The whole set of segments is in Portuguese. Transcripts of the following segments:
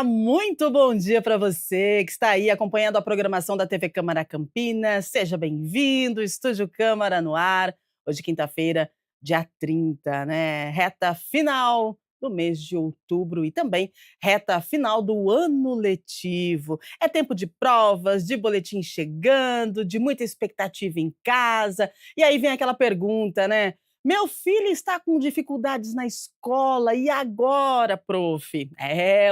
Olá, muito bom dia para você que está aí acompanhando a programação da TV Câmara Campinas. Seja bem-vindo, Estúdio Câmara no ar. Hoje, quinta-feira, dia 30, né? Reta final do mês de outubro e também reta final do ano letivo. É tempo de provas, de boletim chegando, de muita expectativa em casa. E aí vem aquela pergunta, né? Meu filho está com dificuldades na escola, e agora, prof?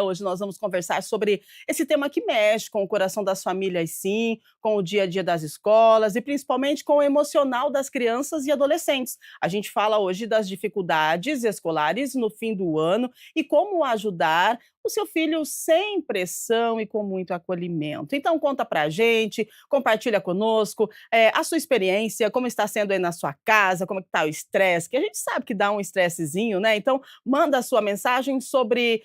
Hoje nós vamos conversar sobre esse tema que mexe com o coração das famílias, sim, com o dia a dia das escolas e principalmente com o emocional das crianças e adolescentes. A gente fala hoje das dificuldades escolares no fim do ano e como ajudar o seu filho sem pressão e com muito acolhimento. Então conta pra gente, compartilha conosco a sua experiência, como está sendo aí na sua casa, como está o estresse, que a gente sabe que dá um estressezinho, né? Então, manda a sua mensagem sobre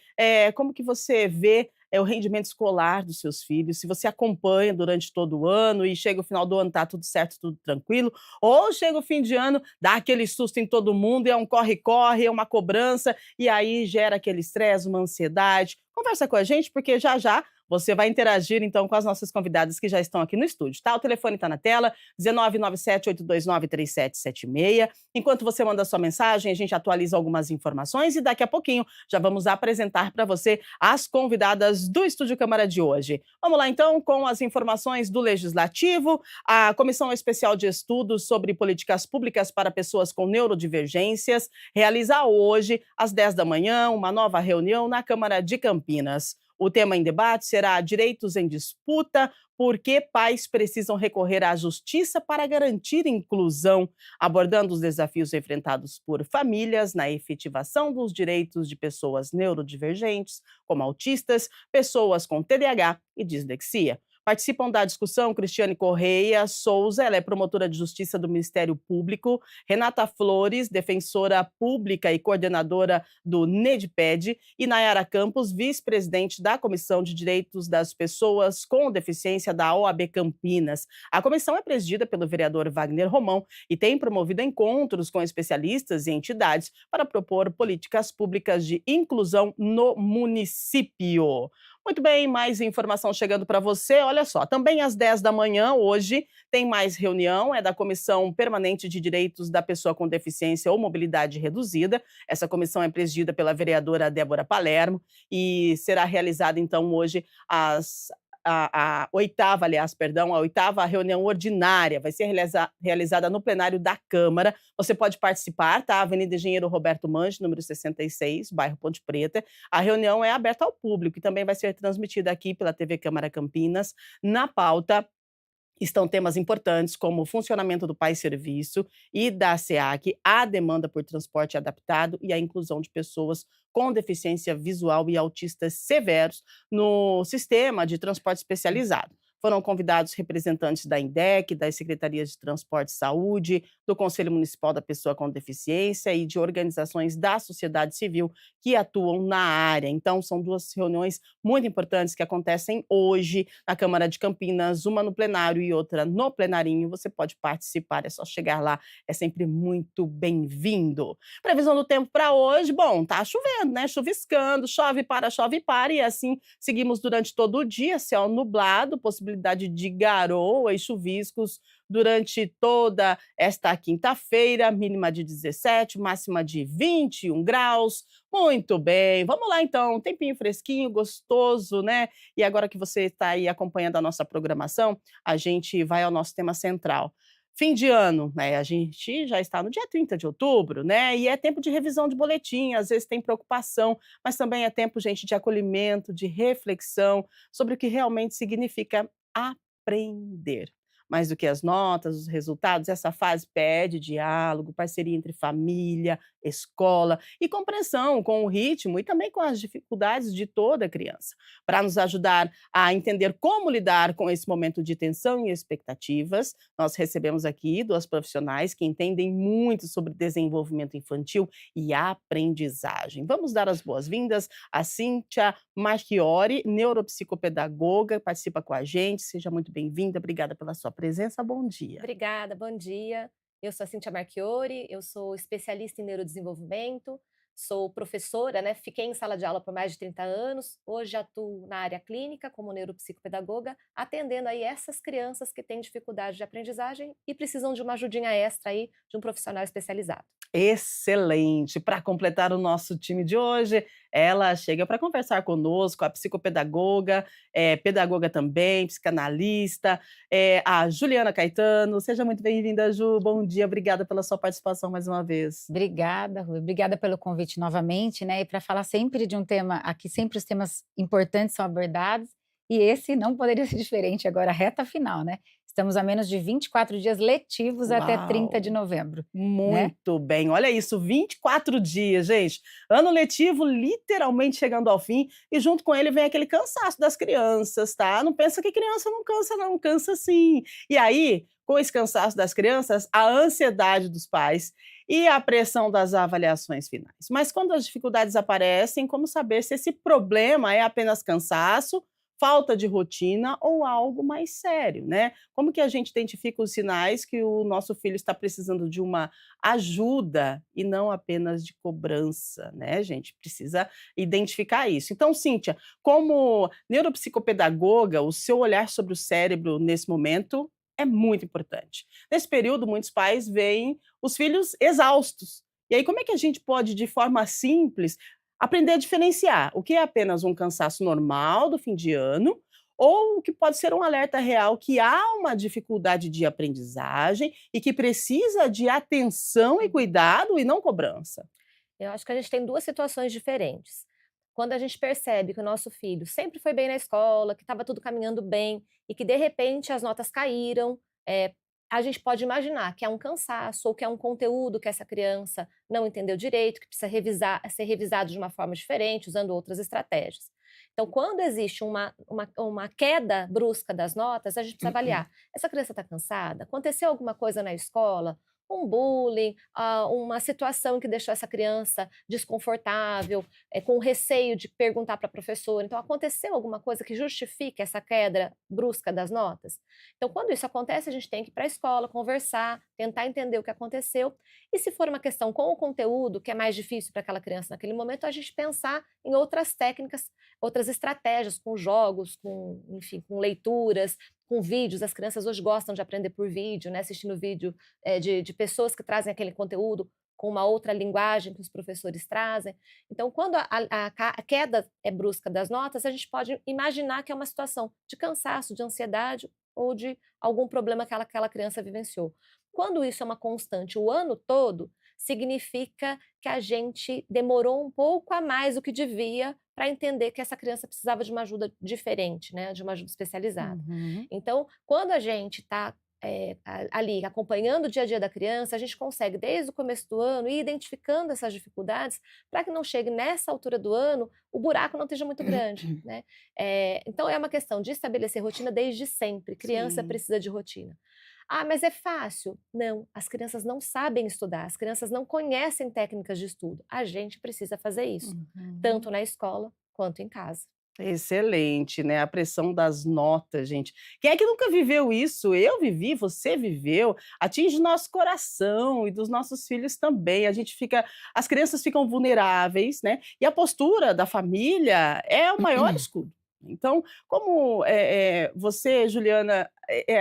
como que você vê o rendimento escolar dos seus filhos, se você acompanha durante todo o ano e chega o final do ano, tá tudo certo, tudo tranquilo, ou chega o fim de ano, dá aquele susto em todo mundo, é um corre-corre, é uma cobrança, e aí gera aquele estresse, uma ansiedade. Conversa com a gente, porque já já você vai interagir, então, com as nossas convidadas que já estão aqui no estúdio, tá? O telefone está na tela, 1997-829-3776. Enquanto você manda a sua mensagem, a gente atualiza algumas informações e daqui a pouquinho já vamos apresentar para você as convidadas do Estúdio Câmara de hoje. Vamos lá, então, com as informações do Legislativo. A Comissão Especial de Estudos sobre Políticas Públicas para Pessoas com Neurodivergências realiza hoje, às 10 da manhã, uma nova reunião na Câmara de Campinas. O tema em debate será direitos em disputa, por que pais precisam recorrer à justiça para garantir inclusão, abordando os desafios enfrentados por famílias na efetivação dos direitos de pessoas neurodivergentes, como autistas, pessoas com TDAH e dislexia. Participam da discussão Cristiane Correia Souza, ela é promotora de justiça do Ministério Público, Renata Flores, defensora pública e coordenadora do NEDPED, e Nayara Campos, vice-presidente da Comissão de Direitos das Pessoas com Deficiência da OAB Campinas. A comissão é presidida pelo vereador Wagner Romão e tem promovido encontros com especialistas e entidades para propor políticas públicas de inclusão no município. Muito bem, mais informação chegando para você. Olha só, também às 10 da manhã, hoje, tem mais reunião, é da Comissão Permanente de Direitos da Pessoa com Deficiência ou Mobilidade Reduzida. Essa comissão é presidida pela vereadora Débora Palermo e será realizada, então, hoje, a oitava reunião ordinária, vai ser realizada no plenário da Câmara. Você pode participar, tá? Avenida Engenheiro Roberto Manche, número 66, bairro Ponte Preta. A reunião é aberta ao público e também vai ser transmitida aqui pela TV Câmara Campinas. Na pauta estão temas importantes como o funcionamento do Pai Serviço e da SEAC, a demanda por transporte adaptado e a inclusão de pessoas com deficiência visual e autistas severos no sistema de transporte especializado. Foram convidados representantes da INDEC, das Secretarias de Transporte e Saúde, do Conselho Municipal da Pessoa com Deficiência e de organizações da sociedade civil que atuam na área. Então, são duas reuniões muito importantes que acontecem hoje na Câmara de Campinas, uma no plenário e outra no plenarinho. Você pode participar, é só chegar lá, é sempre muito bem-vindo. Previsão do tempo para hoje, bom, tá chovendo, né? Chuviscando, chove para, e assim seguimos durante todo o dia, céu nublado, possibilidade de garoa e chuviscos durante toda esta quinta-feira, mínima de 17, máxima de 21 graus. Muito bem, vamos lá então, um tempinho fresquinho, gostoso, né? E agora que você está aí acompanhando a nossa programação, a gente vai ao nosso tema central. Fim de ano, né? A gente já está no dia 30 de outubro, né? E é tempo de revisão de boletim, às vezes tem preocupação, mas também é tempo, gente, de acolhimento, de reflexão sobre o que realmente significa aprender. Mais do que as notas, os resultados, essa fase pede diálogo, parceria entre família, escola e compreensão com o ritmo e também com as dificuldades de toda criança. Para nos ajudar a entender como lidar com esse momento de tensão e expectativas, nós recebemos aqui duas profissionais que entendem muito sobre desenvolvimento infantil e aprendizagem. Vamos dar as boas-vindas a Cíntia Marchiori, neuropsicopedagoga, participa com a gente. Seja muito bem-vinda, obrigada pela sua presença. Bom dia. Obrigada, bom dia. Eu sou a Cíntia Marchiori, eu sou especialista em neurodesenvolvimento, Sou professora, né, fiquei em sala de aula por mais de 30 anos, hoje atuo na área clínica como neuropsicopedagoga, atendendo aí essas crianças que têm dificuldade de aprendizagem e precisam de uma ajudinha extra aí de um profissional especializado. Excelente. Para completar o nosso time de hoje, ela chega para conversar conosco, a psicopedagoga, pedagoga também, psicanalista, a Juliana Caetano. Seja muito bem-vinda, Ju. Bom dia, obrigada pela sua participação mais uma vez. Obrigada, Rui. Obrigada pelo convite novamente, né, e para falar sempre de um tema aqui sempre os temas importantes são abordados, e esse não poderia ser diferente agora, reta final, né. Estamos a menos de 24 dias letivos até 30 de Uau! novembro, né. Muito bem, olha isso, 24 dias, gente. Ano letivo literalmente chegando ao fim e junto com ele vem aquele cansaço das crianças, tá? Não pensa que criança não cansa não, cansa sim. E aí, com esse cansaço das crianças, a ansiedade dos pais e a pressão das avaliações finais. Mas quando as dificuldades aparecem, como saber se esse problema é apenas cansaço, falta de rotina ou algo mais sério, né? Como que a gente identifica os sinais que o nosso filho está precisando de uma ajuda e não apenas de cobrança, né, gente? Precisa identificar isso. Então, Cíntia, como neuropsicopedagoga, o seu olhar sobre o cérebro nesse momento é muito importante. Nesse período, muitos pais veem os filhos exaustos. E aí, como é que a gente pode, de forma simples, aprender a diferenciar o que é apenas um cansaço normal do fim de ano ou o que pode ser um alerta real que há uma dificuldade de aprendizagem e que precisa de atenção e Uhum. cuidado e não cobrança. Eu acho que a gente tem 2 situações diferentes. Quando a gente percebe que o nosso filho sempre foi bem na escola, que estava tudo caminhando bem e que de repente as notas caíram, a gente pode imaginar que é um cansaço ou que é um conteúdo que essa criança não entendeu direito, que precisa ser revisado de uma forma diferente, usando outras estratégias. Então, quando existe uma queda brusca das notas, a gente precisa avaliar: essa criança está cansada? Aconteceu alguma coisa na escola? Um bullying, uma situação que deixou essa criança desconfortável, com receio de perguntar para a professora. Então, aconteceu alguma coisa que justifique essa queda brusca das notas? Então, quando isso acontece, a gente tem que ir para a escola, conversar, tentar entender o que aconteceu. E se for uma questão com o conteúdo, que é mais difícil para aquela criança naquele momento, a gente pensar em outras técnicas, outras estratégias, com jogos, com, enfim, com leituras, com vídeos. As crianças hoje gostam de aprender por vídeo, né? Assistindo vídeo de pessoas que trazem aquele conteúdo com uma outra linguagem que os professores trazem. Então, quando a queda é brusca das notas, a gente pode imaginar que é uma situação de cansaço, de ansiedade ou de algum problema que aquela criança vivenciou. Quando isso é uma constante o ano todo, significa que a gente demorou um pouco a mais do que devia para entender que essa criança precisava de uma ajuda diferente, né, de uma ajuda especializada. Uhum. Então, quando a gente está ali acompanhando o dia a dia da criança, a gente consegue, desde o começo do ano, ir identificando essas dificuldades para que não chegue nessa altura do ano, o buraco não esteja muito grande, né? Então, é uma questão de estabelecer rotina desde sempre. Criança Sim. precisa de rotina. Ah, mas é fácil? Não, as crianças não sabem estudar, as crianças não conhecem técnicas de estudo. A gente precisa fazer isso, Uhum. tanto na escola quanto em casa. Excelente, né, a pressão das notas, gente. Quem é que nunca viveu isso? Eu vivi, você viveu, atinge o nosso coração e dos nossos filhos também. A gente fica as crianças ficam vulneráveis, né, e a postura da família é o maior escudo. Então, como, você, Juliana,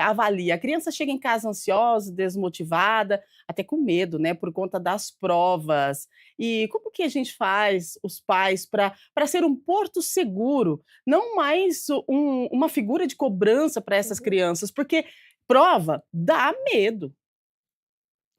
avalia? A criança chega em casa ansiosa, desmotivada, até com medo, né, por conta das provas. E como que a gente faz, os pais, para ser um porto seguro, não mais uma figura de cobrança para essas Uhum, crianças, porque prova dá medo.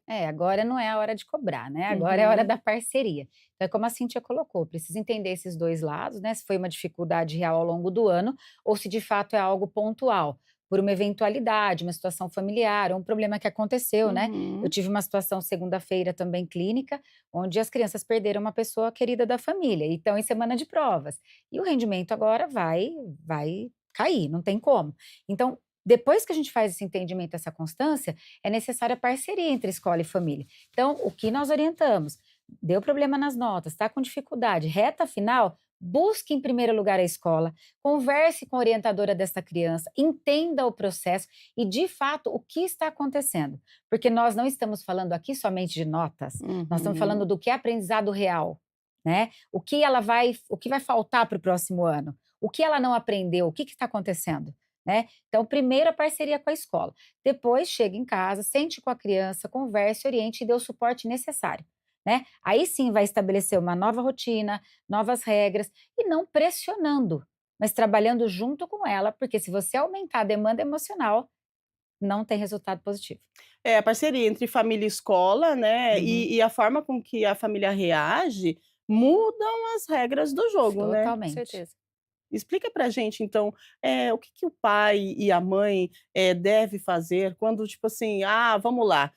É, agora não é a hora de cobrar, né, agora é a hora Uhum. da parceria. Então é como a Cintia colocou, precisa entender esses 2 lados, né, se foi uma dificuldade real ao longo do ano ou se de fato é algo pontual, por uma eventualidade, uma situação familiar ou um problema que aconteceu, né. Eu Uhum. tive uma situação segunda-feira também clínica, onde as crianças perderam uma pessoa querida da família e estão em semana de provas. E o rendimento agora vai cair, não tem como. Então, depois que a gente faz esse entendimento, essa constância, é necessária a parceria entre escola e família. Então, o que nós orientamos? Deu problema nas notas, está com dificuldade, reta final, busque em primeiro lugar a escola, converse com a orientadora desta criança, entenda o processo e, de fato, o que está acontecendo. Porque nós não estamos falando aqui somente de notas, nós estamos falando Uhum. do que é aprendizado real. né? O que vai faltar para o próximo ano? O que ela não aprendeu? O que está acontecendo? Né? Então, primeiro a parceria com a escola. Depois, chega em casa, sente com a criança, converse, oriente e dê o suporte necessário. Né? Aí sim vai estabelecer uma nova rotina, novas regras, e não pressionando, mas trabalhando junto com ela, porque se você aumentar a demanda emocional, não tem resultado positivo. É, a parceria entre família e escola, né, Uhum. e a forma com que a família reage, mudam as regras do jogo, né. Com Totalmente. certeza. Explica pra gente então, o que que o pai e a mãe, deve fazer quando, tipo assim, vamos lá,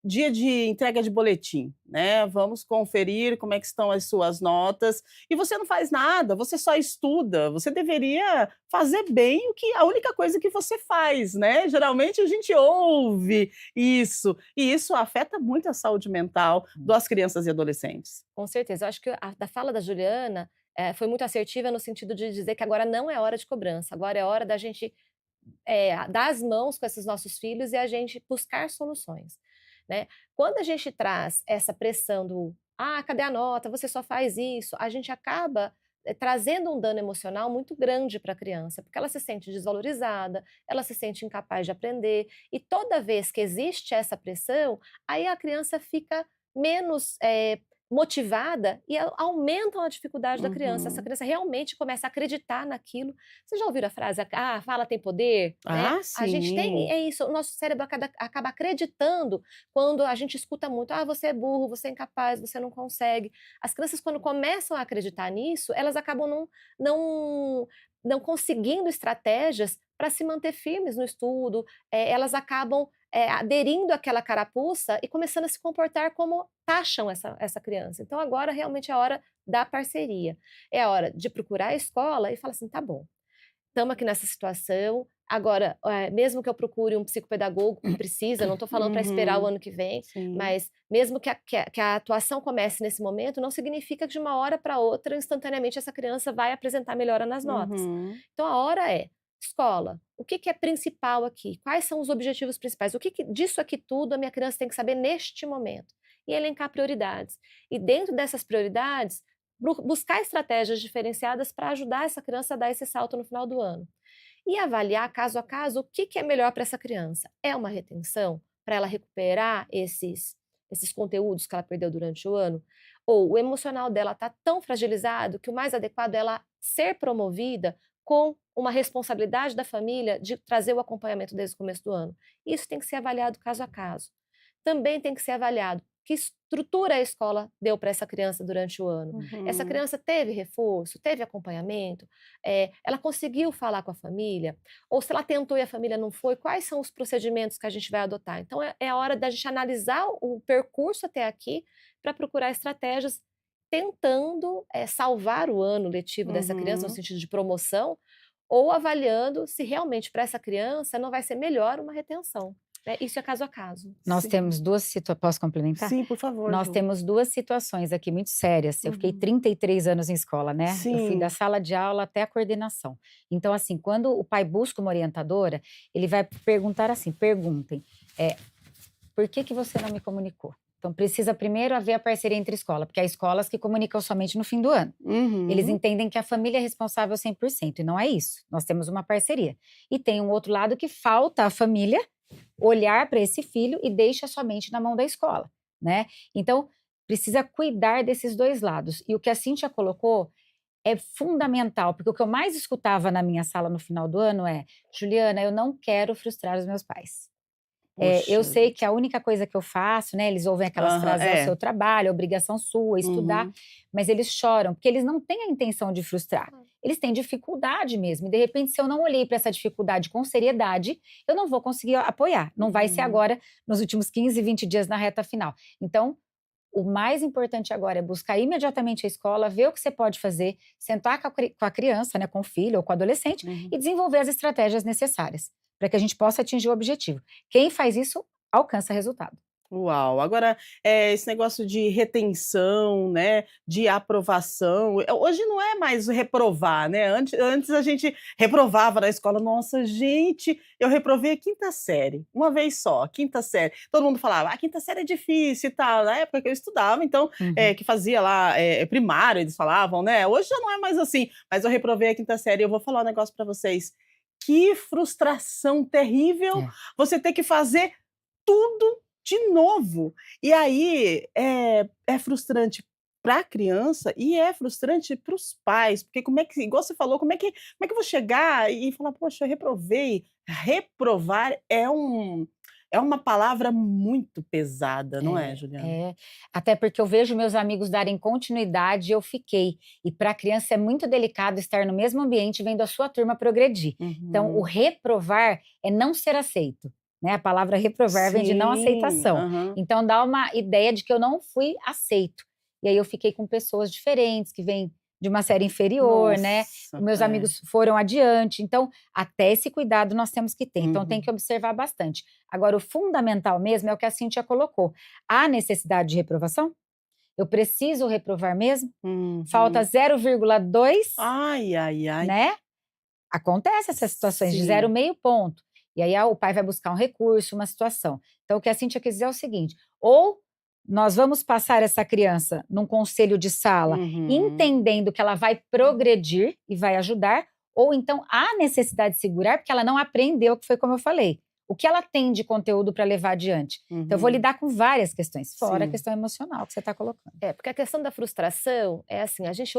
dia de entrega de boletim, né, vamos conferir como é que estão as suas notas, e você não faz nada, você só estuda, você deveria fazer bem a única coisa que você faz, né, geralmente a gente ouve isso, e isso afeta muito a saúde mental das crianças e adolescentes. Com certeza. Eu acho que da fala da Juliana, foi muito assertiva no sentido de dizer que agora não é hora de cobrança, agora é hora da gente, dar as mãos com esses nossos filhos e a gente buscar soluções, né. Quando a gente traz essa pressão do: "Ah, cadê a nota? Você só faz isso", a gente acaba, trazendo um dano emocional muito grande para a criança, porque ela se sente desvalorizada, ela se sente incapaz de aprender, e toda vez que existe essa pressão, aí a criança fica menos, motivada e aumentam a dificuldade da criança. Essa Uhum. criança realmente começa a acreditar naquilo. Vocês já ouviram a frase: "Ah, fala tem poder", né? Ah, A gente tem sim. é isso, o nosso cérebro acaba acreditando quando a gente escuta muito: "Ah, você é burro, você é incapaz, você não consegue". As crianças quando começam a acreditar nisso, elas acabam não não conseguindo estratégias para se manter firmes no estudo, elas acabam, aderindo àquela carapuça e começando a se comportar como taxam essa criança. Então agora realmente é a hora da parceria. É a hora de procurar a escola e falar assim: "Tá bom, estamos aqui nessa situação, agora, mesmo que eu procure um psicopedagogo, que precisa, não estou falando para esperar o Uhum. ano que vem, Sim. mas mesmo que a atuação comece nesse momento, não significa que de uma hora para outra, instantaneamente, essa criança vai apresentar melhora nas notas. Uhum. Então a hora é: escola, o que que é principal aqui? Quais são os objetivos principais? O que que disso aqui tudo a minha criança tem que saber neste momento? E elencar prioridades. E dentro dessas prioridades, buscar estratégias diferenciadas para ajudar essa criança a dar esse salto no final do ano. E avaliar caso a caso o que que é melhor para essa criança. É uma retenção para ela recuperar esses conteúdos que ela perdeu durante o ano? Ou o emocional dela está tão fragilizado que o mais adequado é ela ser promovida com uma responsabilidade da família de trazer o acompanhamento desde o começo do ano? Isso tem que ser avaliado caso a caso. Também tem que ser avaliado que estrutura a escola deu para essa criança durante o ano. Essa Uhum. criança teve reforço, teve acompanhamento, ela conseguiu falar com a família? Ou se ela tentou e a família não foi, quais são os procedimentos que a gente vai adotar? Então é a hora da gente analisar o percurso até aqui para procurar estratégias tentando, salvar o ano letivo dessa criança no Uhum. sentido de promoção, ou avaliando se realmente para essa criança não vai ser melhor uma retenção, né, isso é caso a caso. Nós Sim. temos posso complementar? Sim, por favor, Nós Ju. temos 2 situações aqui muito sérias. Eu fiquei Uhum. 33 anos em escola, né, eu fui da Sim. sala de aula até a coordenação. Então, assim, quando o pai busca uma orientadora, ele vai perguntar assim, perguntem, "Por que que você não me comunicou?". Então precisa primeiro haver a parceria entre escola, porque há escolas que comunicam somente no fim do ano. Eles Uhum. entendem que a família é responsável 100% e não é isso, nós temos uma parceria. E tem um outro lado que falta a família olhar para esse filho e deixa somente na mão da escola, né. Então, precisa cuidar desses 2 lados. E o que a Cíntia colocou é fundamental, porque o que eu mais escutava na minha sala no final do ano é: "Juliana, eu não quero frustrar os meus pais". Eu Poxa sei que vida. a única coisa que eu faço, né, eles ouvem aquelas Aham, frases: "É o seu trabalho, é obrigação sua, estudar", Uhum. mas eles choram, porque eles não têm a intenção de frustrar, Claro. eles têm dificuldade mesmo, e de repente se eu não olhei para essa dificuldade com seriedade, eu não vou conseguir apoiar, não vai ser Uhum. agora nos últimos 15, 20 dias na reta final. Então, o mais importante agora é buscar imediatamente a escola, ver o que você pode fazer, sentar com a criança, né, com o filho ou com o adolescente Uhum. e desenvolver as estratégias necessárias, para que a gente possa atingir o objetivo. Quem faz isso, alcança resultado. Uau! Agora, esse negócio de retenção, né, de aprovação, hoje não é mais reprovar, né, antes a gente reprovava na escola, nossa gente, eu reprovei a quinta série, uma vez só, quinta série. Todo mundo falava: "A quinta série é difícil e tal", na época que eu estudava, então, Uhum. que fazia lá, primário, eles falavam, né, hoje já não é mais assim, mas eu reprovei a quinta série e eu vou falar um negócio para vocês, que frustração terrível É. você ter que fazer tudo de novo. E aí é frustrante para a criança e é frustrante para os pais, porque como é que igual você falou, como é que eu vou chegar e falar: "Poxa, eu reprovei". Reprovar é uma palavra muito pesada, não é, Juliana? É, até porque eu vejo meus amigos darem continuidade e eu fiquei. E para a criança é muito delicado estar no mesmo ambiente vendo a sua turma progredir. Então, o Uhum. reprovar é não ser aceito, né? A palavra reprovar vem de não Sim, aceitação. aham. Então, dá uma ideia de que eu não fui aceito. E aí eu fiquei com pessoas diferentes, que vêm de uma série inferior, né? Nossa, Meus é. amigos foram adiante. Então, até esse cuidado nós temos que ter. Então, tem Uhum. que observar bastante. Agora, o fundamental mesmo é o que a Cíntia colocou. Há necessidade de reprovação? Eu preciso reprovar mesmo? Falta Uhum. 0,2, Ai, ai, ai. né? Acontece essas situações de Sim. 0,5 ponto. E aí o pai vai buscar um recurso, uma situação. Então, o que a Cíntia quis dizer é o seguinte: ou nós vamos passar essa criança num conselho de sala, Uhum. entendendo que ela vai progredir e vai ajudar, ou então há necessidade de segurar, porque ela não aprendeu, que foi como eu falei. O que ela tem de conteúdo para levar adiante? Então, eu vou Uhum. lidar com várias questões, fora a Sim. questão emocional que você está colocando. Porque a questão da frustração é assim, a gente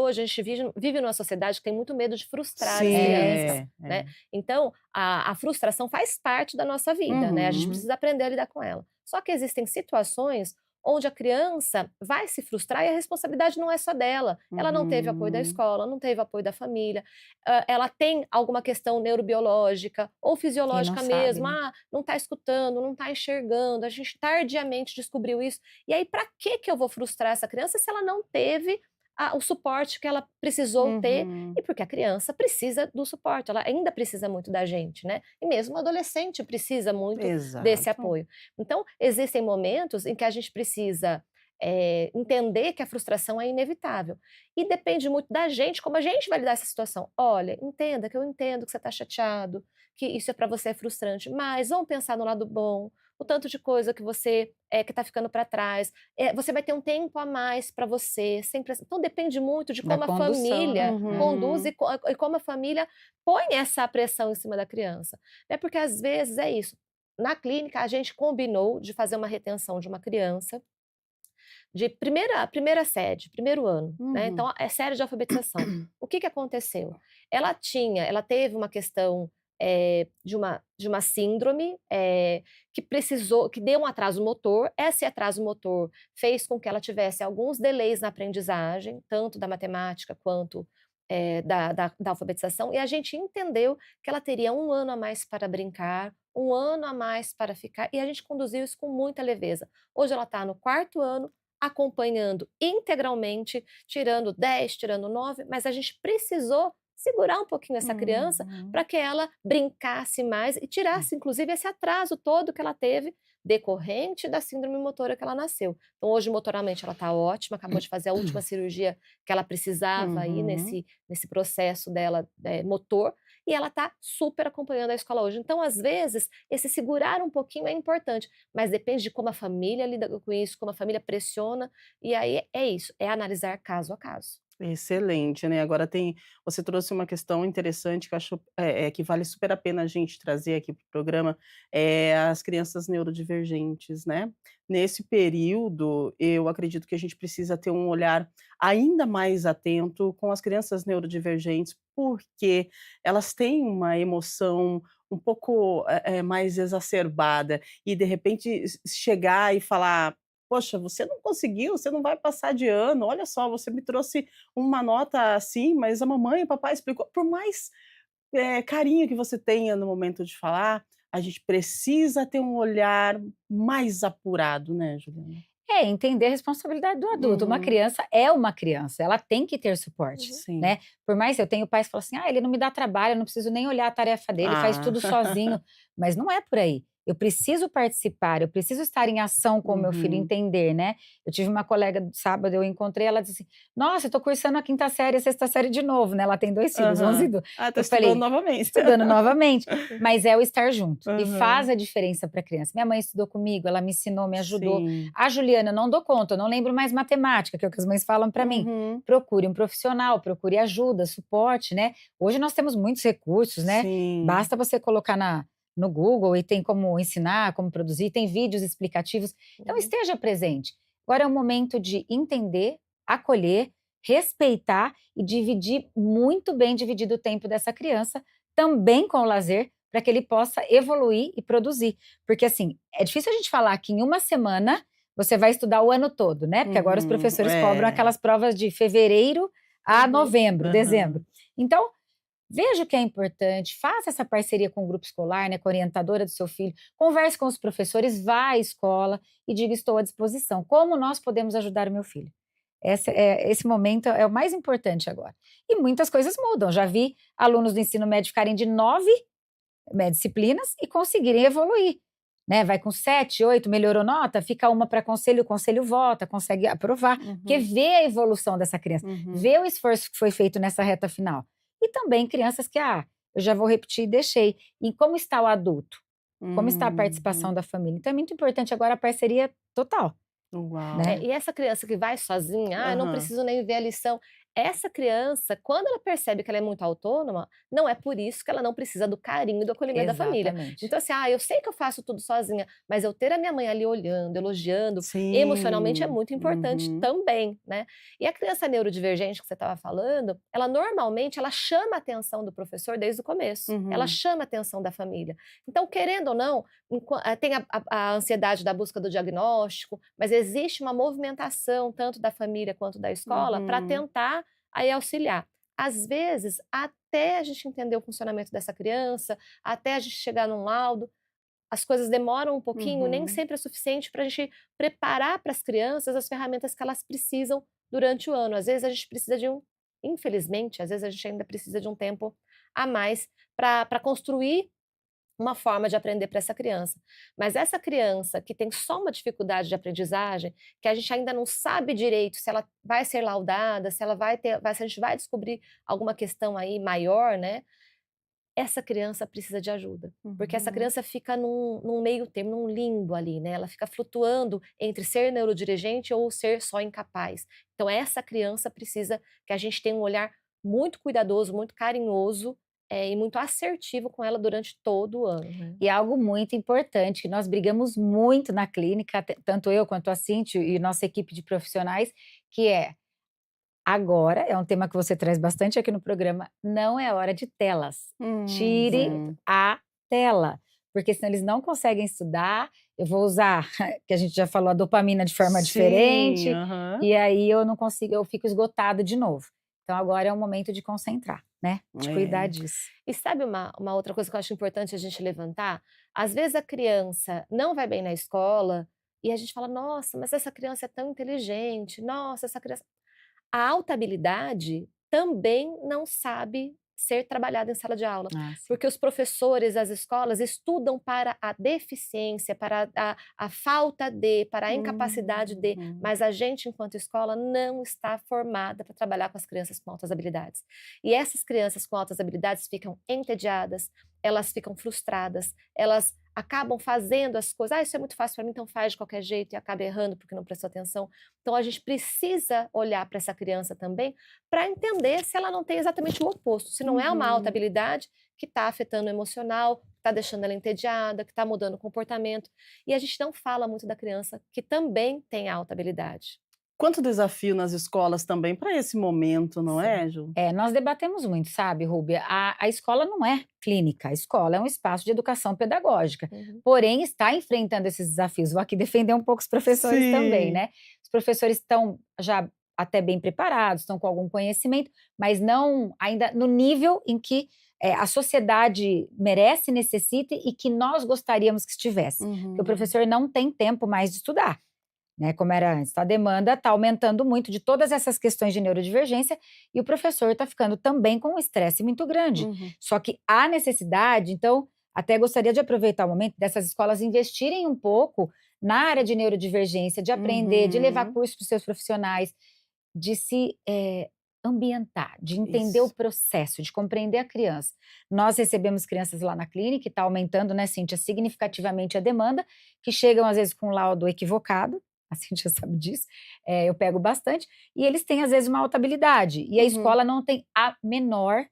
vive numa sociedade que tem muito medo de frustrar as Sim, crianças, É, né. é. Então, a frustração faz parte da nossa vida, né, a gente Uhum. precisa aprender a lidar com ela. Só que existem situações onde a criança vai se frustrar e a responsabilidade não é só dela. Ela não teve apoio da Uhum. escola, não teve apoio da família, ela tem alguma questão neurobiológica ou e não fisiológica sabe, mesmo, né? não está escutando, não está enxergando, a gente tardiamente descobriu isso. E aí, para que eu vou frustrar essa criança se ela não teve o suporte que ela precisou ter? Uhum. E porque a criança precisa do suporte, ela ainda precisa muito da gente, né? E mesmo o adolescente precisa muito desse Exato. apoio. Então, existem momentos em que a gente precisa entender que a frustração é inevitável. E depende muito da gente, como a gente vai lidar essa situação. Olha, entenda que eu entendo que você está chateado, que isso é para você é frustrante, mas vamos pensar no lado bom, o tanto de coisa que você que está ficando para trás. Você vai ter um tempo a mais para você, sem pressa. Então depende muito de Da como a condução, né? família É. conduz Uhum. e como a família põe essa pressão em cima da criança. Né? Porque às vezes é isso. Na clínica, a gente combinou de fazer uma retenção de uma criança de primeira série, primeiro ano, né, Uhum. então é série de alfabetização. O que que aconteceu? Ela teve uma questão, de uma síndrome, que deu um atraso motor. Esse atraso motor fez com que ela tivesse alguns delays na aprendizagem, tanto da matemática quanto, da alfabetização, e a gente entendeu que ela teria 1 ano a mais para brincar, 1 ano a mais para ficar, e a gente conduziu isso com muita leveza. Hoje ela está no 4º ano, acompanhando integralmente, tirando 10, tirando 9, mas a gente precisou segurar um pouquinho essa criança Uhum. para que ela brincasse mais e tirasse, inclusive, esse atraso todo que ela teve decorrente da síndrome motora que ela nasceu. Então, hoje, motoramente, ela está ótima, acabou de fazer a última cirurgia que ela precisava aí Uhum. nesse processo dela, motor, e ela está super acompanhando a escola hoje. Então, às vezes, esse segurar um pouquinho é importante, mas depende de como a família lida com isso, como a família pressiona, e aí é isso, é analisar caso a caso. Excelente, né, agora você trouxe uma questão interessante que eu acho, que vale super a pena a gente trazer aqui para o programa, as crianças neurodivergentes, né. Nesse período, eu acredito que a gente precisa ter um olhar ainda mais atento com as crianças neurodivergentes, porque elas têm uma emoção um pouco, mais exacerbada e de repente chegar e falar: "Poxa, você não conseguiu, você não vai passar de ano, olha só, você me trouxe uma nota assim, mas a mamãe e o papai explicou", por mais, carinho que você tenha no momento de falar, a gente precisa ter um olhar mais apurado, né, Juliana? É, entender a responsabilidade do adulto. Uma Uhum. criança é uma criança, ela tem que ter suporte, Uhum. né. Sim. Por mais eu tenho pais que falam assim: "Ah, ele não me dá trabalho, eu não preciso nem olhar a tarefa dele, faz Ah. tudo sozinho", mas não é por aí. eu preciso participar, eu preciso estar em ação com o meu filho, entender, né? Eu tive uma colega sábado, eu encontrei, ela disse assim, nossa, eu tô cursando a 5ª série, a 6ª série de novo, né? Ela tem 2 filhos, 11 e 12. Ah, tá Eu estudando falei, novamente. estudando novamente, mas é o estar junto, e faz a diferença para a criança. Minha mãe estudou comigo, ela me ensinou, me ajudou. Sim. A Juliana, eu não dou conta, eu não lembro mais matemática, que é o que as mães falam para mim. Procure um profissional, procure ajuda, suporte, né? Hoje nós temos muitos recursos, né? Sim. Basta você colocar no Google e tem como ensinar, como produzir, tem vídeos explicativos. Então esteja presente. Agora é o momento de entender, acolher, respeitar e dividir muito bem dividido o tempo dessa criança, também com o lazer, para que ele possa evoluir e produzir. Porque assim, é difícil a gente falar que em uma semana você vai estudar o ano todo, né? Porque agora os professores cobram aquelas provas de fevereiro a novembro, dezembro. Então, veja o que é importante, faça essa parceria com o grupo escolar, né, com a orientadora do seu filho, converse com os professores, vá à escola e diga, estou à disposição. Como nós podemos ajudar o meu filho? Esse momento é o mais importante agora. E muitas coisas mudam. Já vi alunos do ensino médio ficarem de 9 disciplinas e conseguirem evoluir. Né? Vai com 7, 8, melhorou nota, fica uma para conselho, o conselho vota, consegue aprovar, porque vê a evolução dessa criança, vê o esforço que foi feito nessa reta final. E também crianças que, eu já vou repetir e deixei. E como está o adulto? Como está a participação da família? Então é muito importante agora a parceria total. Uau. Né? E essa criança que vai sozinha, eu não preciso nem ver a lição. Essa criança, quando ela percebe que ela é muito autônoma, não é por isso que ela não precisa do carinho e do acolhimento da família. Exatamente. Então, assim, eu sei que eu faço tudo sozinha, mas eu ter a minha mãe ali olhando, elogiando, Sim. emocionalmente é muito importante também, né? E a criança neurodivergente que você estava falando, ela normalmente ela chama a atenção do professor desde o começo. Ela chama a atenção da família. Então, querendo ou não, tem a ansiedade da busca do diagnóstico, mas existe uma movimentação tanto da família quanto da escola para tentar aí auxiliar. Às vezes, até a gente entender o funcionamento dessa criança, até a gente chegar num laudo, as coisas demoram um pouquinho, nem sempre é suficiente para a gente preparar para as crianças as ferramentas que elas precisam durante o ano. Às vezes a gente precisa infelizmente, às vezes a gente ainda precisa de um tempo a mais para construir uma forma de aprender para essa criança. Mas essa criança que tem só uma dificuldade de aprendizagem, que a gente ainda não sabe direito se ela vai ser laudada, se ela se a gente vai descobrir alguma questão aí maior, né? Essa criança precisa de ajuda, porque essa criança fica num meio termo, num limbo ali, né? Ela fica flutuando entre ser neurodivergente ou ser só incapaz. Então essa criança precisa que a gente tenha um olhar muito cuidadoso, muito carinhoso, e muito assertivo com ela durante todo o ano, né? E algo muito importante, que nós brigamos muito na clínica, tanto eu quanto a Cíntia e nossa equipe de profissionais, que agora, é um tema que você traz bastante aqui no programa, não é hora de telas. Tire a tela, porque senão eles não conseguem estudar, eu vou usar, que a gente já falou, a dopamina de forma diferente, e aí eu não consigo, eu fico esgotada de novo. Então agora é o momento de concentrar, né? De cuidar disso. E sabe uma outra coisa que eu acho importante a gente levantar? Às vezes a criança não vai bem na escola e a gente fala, nossa, mas essa criança é tão inteligente, nossa, essa criança... A alta habilidade também não sabe ser trabalhada em sala de aula, porque os professores, as escolas estudam para a deficiência, para a falta de, para a incapacidade de, mas a gente, enquanto escola, não está formada para trabalhar com as crianças com altas habilidades. E essas crianças com altas habilidades ficam entediadas, elas ficam frustradas, elas acabam fazendo as coisas, isso é muito fácil para mim, então faz de qualquer jeito e acaba errando porque não prestou atenção. Então a gente precisa olhar para essa criança também para entender se ela não tem exatamente o oposto, se não é uma alta habilidade que está afetando o emocional, que está deixando ela entediada, que está mudando o comportamento. E a gente não fala muito da criança que também tem alta habilidade. Quanto desafio nas escolas também para esse momento, não é, Ju? Nós debatemos muito, sabe, Rúbia? A escola não é clínica, a escola é um espaço de educação pedagógica, porém está enfrentando esses desafios. Vou aqui defender um pouco os professores também, né? Os professores estão já até bem preparados, estão com algum conhecimento, mas não ainda no nível em que a sociedade merece, necessita e que nós gostaríamos que estivesse. Porque o professor não tem tempo mais de estudar. Né, como era antes, a demanda está aumentando muito de todas essas questões de neurodivergência e o professor está ficando também com um estresse muito grande. Só que há necessidade, então até gostaria de aproveitar o momento dessas escolas investirem um pouco na área de neurodivergência, de aprender, de levar Uhum. cursos para os seus profissionais, de se ambientar, de entender o Isso. processo, de compreender a criança. Nós recebemos crianças lá na clínica, e está aumentando, né, Cíntia, significativamente a demanda, que chegam às vezes com um laudo equivocado, a Cíntia sabe disso, eu pego bastante, e eles têm às vezes uma alta habilidade, e a Uhum. escola não tem a menor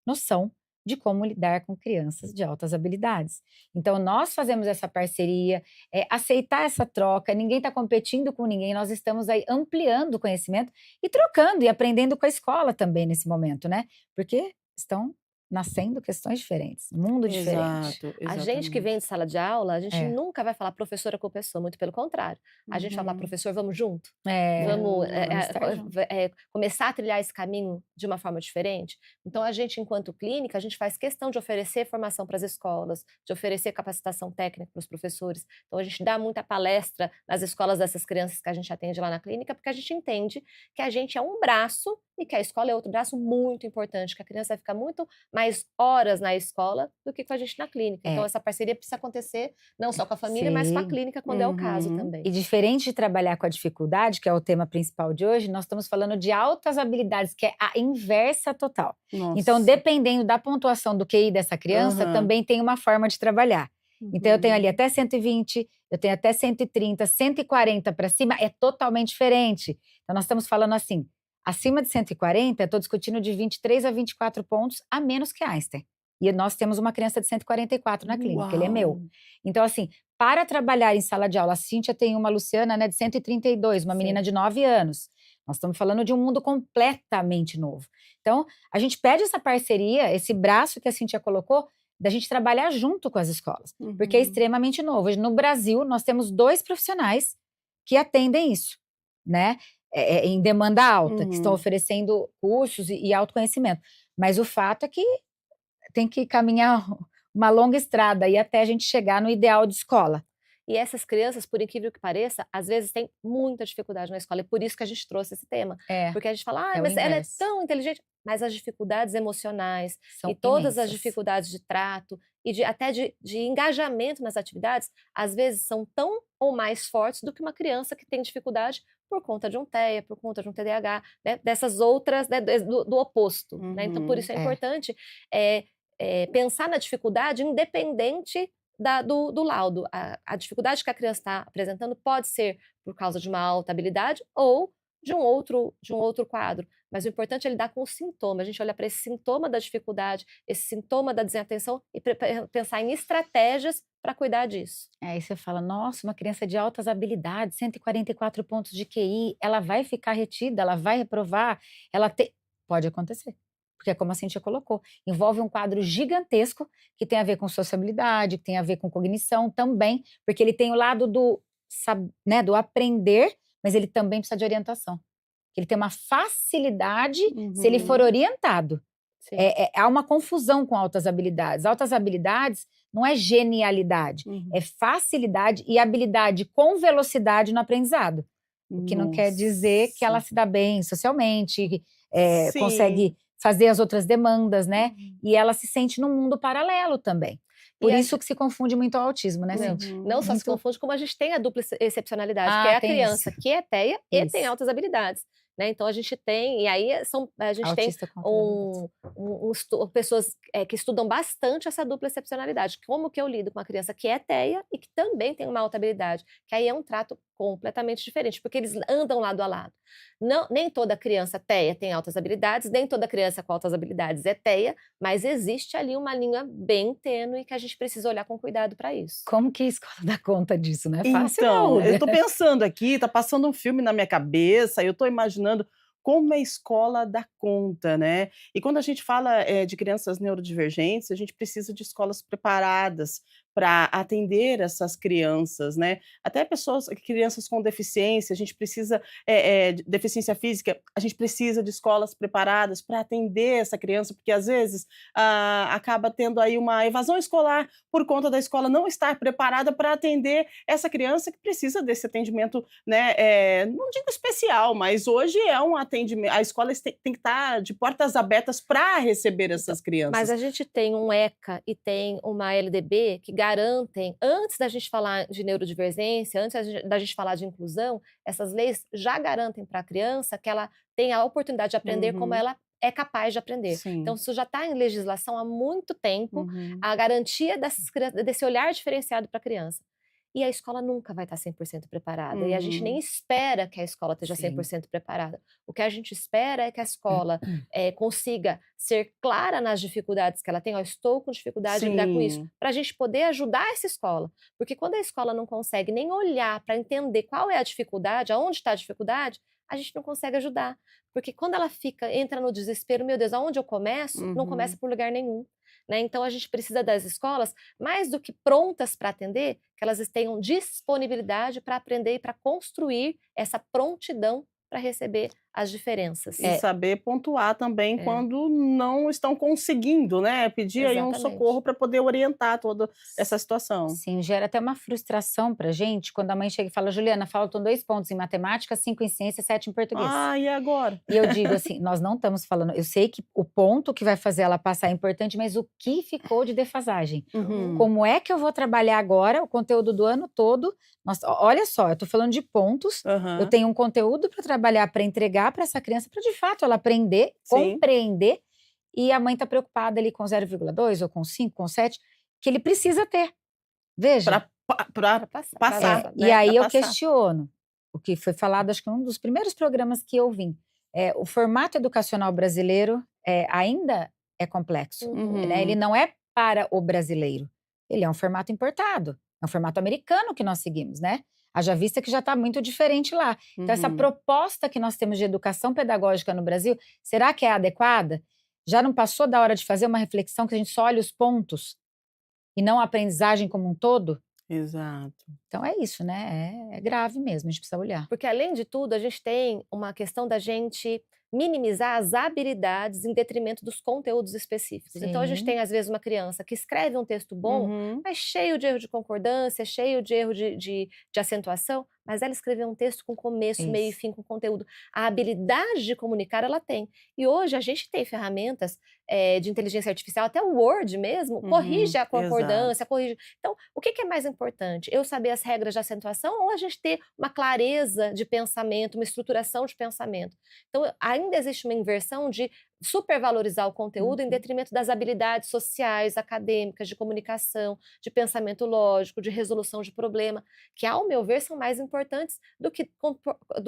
noção de como lidar com crianças de altas habilidades. Então, nós fazemos essa parceria, aceitar essa troca, ninguém está competindo com ninguém, nós estamos aí ampliando o conhecimento e trocando e aprendendo com a escola também nesse momento, né? Porque estão nascendo questões diferentes, mundo diferente. Exato, A gente que vem exatamente. de sala de aula, a gente É, nunca vai falar professora com pessoa, muito pelo contrário. A gente vai falar, Uhum. professor, vamos junto? é, Vamos vamos estar juntos. começar a trilhar esse caminho de uma forma diferente? Então, a gente, enquanto clínica, a gente faz questão de oferecer formação para as escolas, de oferecer capacitação técnica para os professores. Então, a gente dá muita palestra nas escolas dessas crianças que a gente atende lá na clínica, porque a gente entende que a gente é um braço e que a escola é outro braço muito importante, que a criança vai ficar muito mais horas na escola do que com a gente na clínica. Então, É, essa parceria precisa acontecer não só com a família, mas com a sim. clínica, quando é o caso Uhum. também. E diferente de trabalhar com a dificuldade, que é o tema principal de hoje, nós estamos falando de altas habilidades, que é a inversa total. Então, Nossa. dependendo da pontuação do QI dessa criança, Aham. também tem uma forma de trabalhar. Então, eu tenho ali Uhum. até 120, eu tenho até 130, 140 para cima, é totalmente diferente. Então, nós estamos falando assim, acima de 140, eu estou discutindo de 23 a 24 pontos a menos que Einstein. E nós temos uma criança de 144 na clínica, ele é Uau! meu. Então, assim, para trabalhar em sala de aula, a Cíntia tem uma Luciana, né, de 132, uma menina Sim. de 9 anos. Nós estamos falando de um mundo completamente novo. Então, a gente pede essa parceria, esse braço que a Cíntia colocou, da gente trabalhar junto com as escolas, porque é Uhum. extremamente novo. Hoje, no Brasil, nós temos 2 profissionais que atendem isso, né, em demanda alta, que estão Uhum. oferecendo cursos e autoconhecimento. Mas o fato é que tem que caminhar uma longa estrada aí até a gente chegar no ideal de escola. E essas crianças, por incrível que pareça, às vezes têm muita dificuldade na escola, e por isso que a gente trouxe esse tema. É, Porque a gente fala: "Ai, é o mas ela é inverso. tão inteligente", mas as dificuldades emocionais e São todas as imensas. dificuldades de trato e até de engajamento nas atividades, às vezes são tão ou mais fortes do que uma criança que tem dificuldade por conta de um TEA, por conta de um TDAH, né, dessas outras, né, do oposto, né. Então por Uhum. isso é É. importante, pensar na dificuldade independente do laudo. A dificuldade que a criança está apresentando pode ser por causa de uma alta habilidade ou de um outro quadro, mas o importante é lidar com o sintoma, a gente olha para esse sintoma da dificuldade, esse sintoma da desatenção e pensar em estratégias para cuidar disso. Aí você fala: "Nossa, uma criança de altas habilidades, 144 pontos de QI, ela vai ficar retida, ela vai reprovar, ela tem". Pode acontecer, porque é como a Cintia colocou, envolve um quadro gigantesco que tem a ver com sociabilidade, que tem a ver com cognição também, porque ele tem o lado do né, do aprender, mas ele também precisa de orientação. Ele tem uma facilidade se ele for Uhum. orientado. Sim. Há uma confusão com altas habilidades. Altas habilidades não é genialidade, Uhum. é facilidade e habilidade com velocidade no aprendizado. O que não quer dizer que ela Nossa. se dá bem socialmente, Sim. consegue fazer as outras demandas, né? Uhum. E ela se sente num mundo paralelo também. E Por a isso que se confunde muito o autismo, né, Não, Cintia? não Uhum. só se Muito. confunde, como a gente tem a dupla excepcionalidade, que Ah, é a tem isso. criança que é TEA e tem Isso. altas habilidades, né, então a gente tem e aí a gente tem Autista com altas habilidades. pessoas, que estudam bastante essa dupla excepcionalidade, como que eu lido com uma criança que é TEA e que também tem uma alta habilidade, que aí é um trato completamente diferente, porque eles andam lado a lado. Não, nem toda criança TEA tem altas habilidades, nem toda criança com altas habilidades é TEA, mas existe ali uma linha bem tênue que a gente precisa olhar com cuidado para isso. Como que a escola dá conta disso? Não é fácil Então, não, eu né? tô pensando aqui, tá passando um filme na minha cabeça, eu tô imaginando como a escola dá conta, né. E quando a gente fala, de crianças neurodivergentes, a gente precisa de escolas preparadas para atender essas crianças, né? Até crianças com deficiência, a gente precisa, deficiência física, a gente precisa de escolas preparadas para atender essa criança, porque às vezes acaba tendo aí uma evasão escolar por conta da escola não estar preparada para atender essa criança que precisa desse atendimento, né? Não digo especial, mas hoje é um atendimento, a escola tem que estar de portas abertas para receber essas Mas crianças. a gente tem um ECA e tem uma LDB que garantem, antes da gente falar de neurodivergência, antes da gente falar de inclusão, essas leis já garantem para a criança que ela tem a oportunidade de aprender como Uhum. ela é capaz de aprender. Então, Sim. isso já está em legislação há muito tempo, Uhum. a garantia desse olhar diferenciado para a criança. E a escola nunca vai estar 100% preparada. E a gente nem Uhum. espera que a escola esteja Sim. 100% preparada. O que a gente espera é que a escola consiga ser clara nas dificuldades que ela tem. Ó, estou com dificuldade de lidar com isso. Sim. Para a gente poder ajudar essa escola. Porque quando a escola não consegue nem olhar para entender qual é a dificuldade, aonde está a dificuldade, a gente não consegue ajudar. Porque quando ela entra no desespero, meu Deus, aonde eu começo? Não começa Uhum. por lugar nenhum. Né? Então, a gente precisa das escolas, mais do que prontas para atender, que elas tenham disponibilidade para aprender e para construir essa prontidão para receber as diferenças. E saber pontuar também É, quando não estão conseguindo, né, pedir aí um socorro exatamente. para poder orientar toda essa situação. Sim, gera até uma frustração pra gente quando a mãe chega e fala: Juliana, faltam 2 pontos em matemática, 5 em ciência, 7 em português. E agora? E eu digo assim, nós não estamos falando, eu sei que o ponto que vai fazer ela passar é importante, mas o que ficou de defasagem? Uhum. Como é que eu vou trabalhar agora o conteúdo do ano todo? Nossa, olha só, eu tô falando de pontos, eu Aham. tenho um conteúdo para trabalhar, para entregar para essa criança, para de fato ela aprender, Sim. compreender, e a mãe tá preocupada ali com 0,2 ou com 5, com 7, que ele precisa ter. Veja. Para Para passar. passar, E né, aí pra eu passar. questiono, o que foi falado, acho que um dos primeiros programas que eu vim, o formato educacional brasileiro ainda é complexo, né? Ele Uhum. não é para o brasileiro, ele é um formato importado, é um formato americano que nós seguimos, né? Haja vista que já está muito diferente lá. Então, essa Uhum. proposta que nós temos de educação pedagógica no Brasil, será que é adequada? Já não passou da hora de fazer uma reflexão que a gente só olha os pontos e não a aprendizagem como um todo? Exato. Então é isso, né, é grave mesmo, a gente precisa olhar. Porque, além de tudo, a gente tem uma questão da gente minimizar as habilidades em detrimento dos conteúdos específicos. Então, a gente Sim. tem, às vezes, uma criança que escreve um texto bom, Uhum. mas cheio de erro de concordância, cheio de erro de acentuação, mas ela escreveu um texto com começo, meio e Isso. fim, com conteúdo. A habilidade de comunicar, ela tem. E hoje a gente tem ferramentas de inteligência artificial, até o Word mesmo, corrige a Exato. concordância, corrige. Então, o que é mais importante? Eu saber as regras de acentuação ou a gente ter uma clareza de pensamento, uma estruturação de pensamento? Então, ainda existe uma inversão de supervalorizar o conteúdo em detrimento das habilidades sociais, acadêmicas, de comunicação, de pensamento lógico, de resolução de problema, que, ao meu ver, são mais importantes do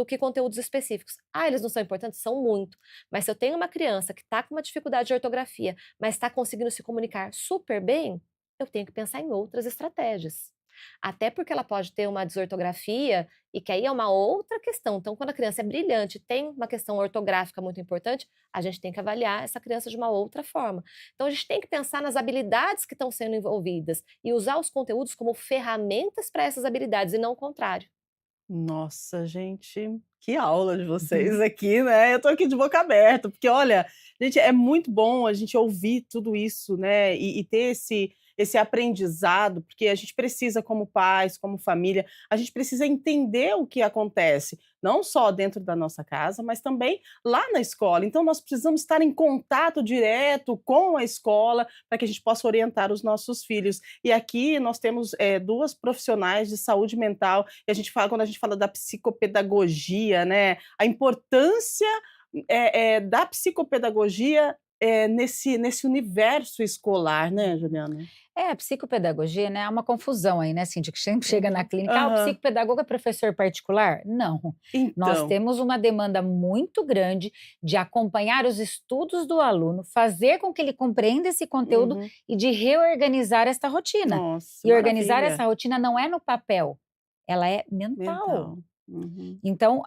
que conteúdos específicos. Eles não são importantes? São muito. Mas se eu tenho uma criança que está com uma dificuldade de ortografia, mas está conseguindo se comunicar super bem, eu tenho que pensar em outras estratégias. Até porque ela pode ter uma desortografia e que aí é uma outra questão. Então, quando a criança é brilhante, tem uma questão ortográfica muito importante, a gente tem que avaliar essa criança de uma outra forma. Então, a gente tem que pensar nas habilidades que estão sendo envolvidas e usar os conteúdos como ferramentas para essas habilidades e não o contrário. Nossa, gente, que aula de vocês aqui, né? Eu tô aqui de boca aberta, porque olha, gente, é muito bom a gente ouvir tudo isso, né? E ter esse aprendizado, porque a gente precisa, como pais, como família, a gente precisa entender o que acontece, não só dentro da nossa casa, mas também lá na escola. Então, nós precisamos estar em contato direto com a escola para que a gente possa orientar os nossos filhos. E aqui nós temos duas profissionais de saúde mental, e quando a gente fala da psicopedagogia, né, a importância da psicopedagogia nesse universo escolar, né, Juliana? A psicopedagogia, né, é uma confusão aí, né, Cíntia, que sempre chega na clínica, o Aham. psicopedagogo é professor particular? Não. Nós Então. temos uma demanda muito grande de acompanhar os estudos do aluno, fazer com que ele compreenda esse conteúdo Uhum. e de reorganizar esta rotina. Nossa, E organizar maravilha. essa rotina não é no papel, ela é mental. Mental. Uhum. Então,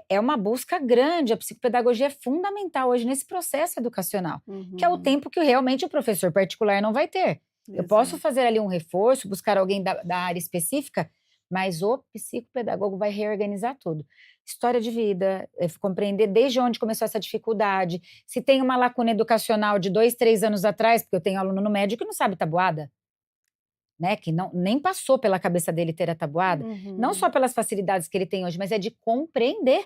é uma busca grande, a psicopedagogia é fundamental hoje nesse processo educacional, que é o Uhum. tempo que realmente o professor particular não vai ter. Eu posso Exato. fazer ali um reforço, buscar alguém da área específica, mas o psicopedagogo vai reorganizar tudo. História de vida, compreender desde onde começou essa dificuldade, se tem uma lacuna educacional de 2, 3 anos atrás, porque eu tenho aluno no médio que não sabe tabuada, né, que não, nem passou pela cabeça dele ter a tabuada, não só Uhum. pelas facilidades que ele tem hoje, mas é de compreender,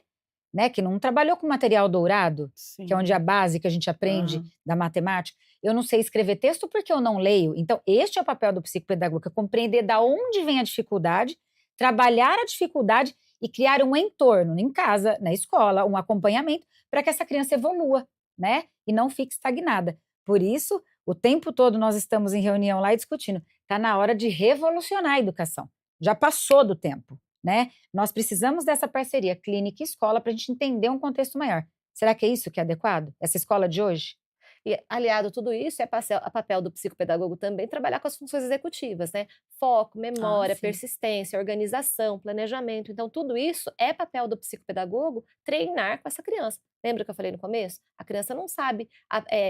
né, que não trabalhou com material dourado, que é onde a Sim. base que a gente aprende Aham. da matemática. Eu não sei escrever texto porque eu não leio. Então, este é o papel do psicopedagogo, é compreender da onde vem a dificuldade, trabalhar a dificuldade e criar um entorno em casa, na escola, um acompanhamento para que essa criança evolua, né, e não fique estagnada. Por isso, o tempo todo nós estamos em reunião lá e discutindo. Está na hora de revolucionar a educação. Já passou do tempo, né? Nós precisamos dessa parceria clínica e escola para a gente entender um contexto maior. Será que é isso que é adequado? Essa escola de hoje? E aliado a tudo isso, é a papel do psicopedagogo também trabalhar com as funções executivas, né? Foco, Ah, memória, sim. persistência, organização, planejamento. Então, tudo isso é papel do psicopedagogo treinar com essa criança. Lembra que eu falei no começo? A criança não sabe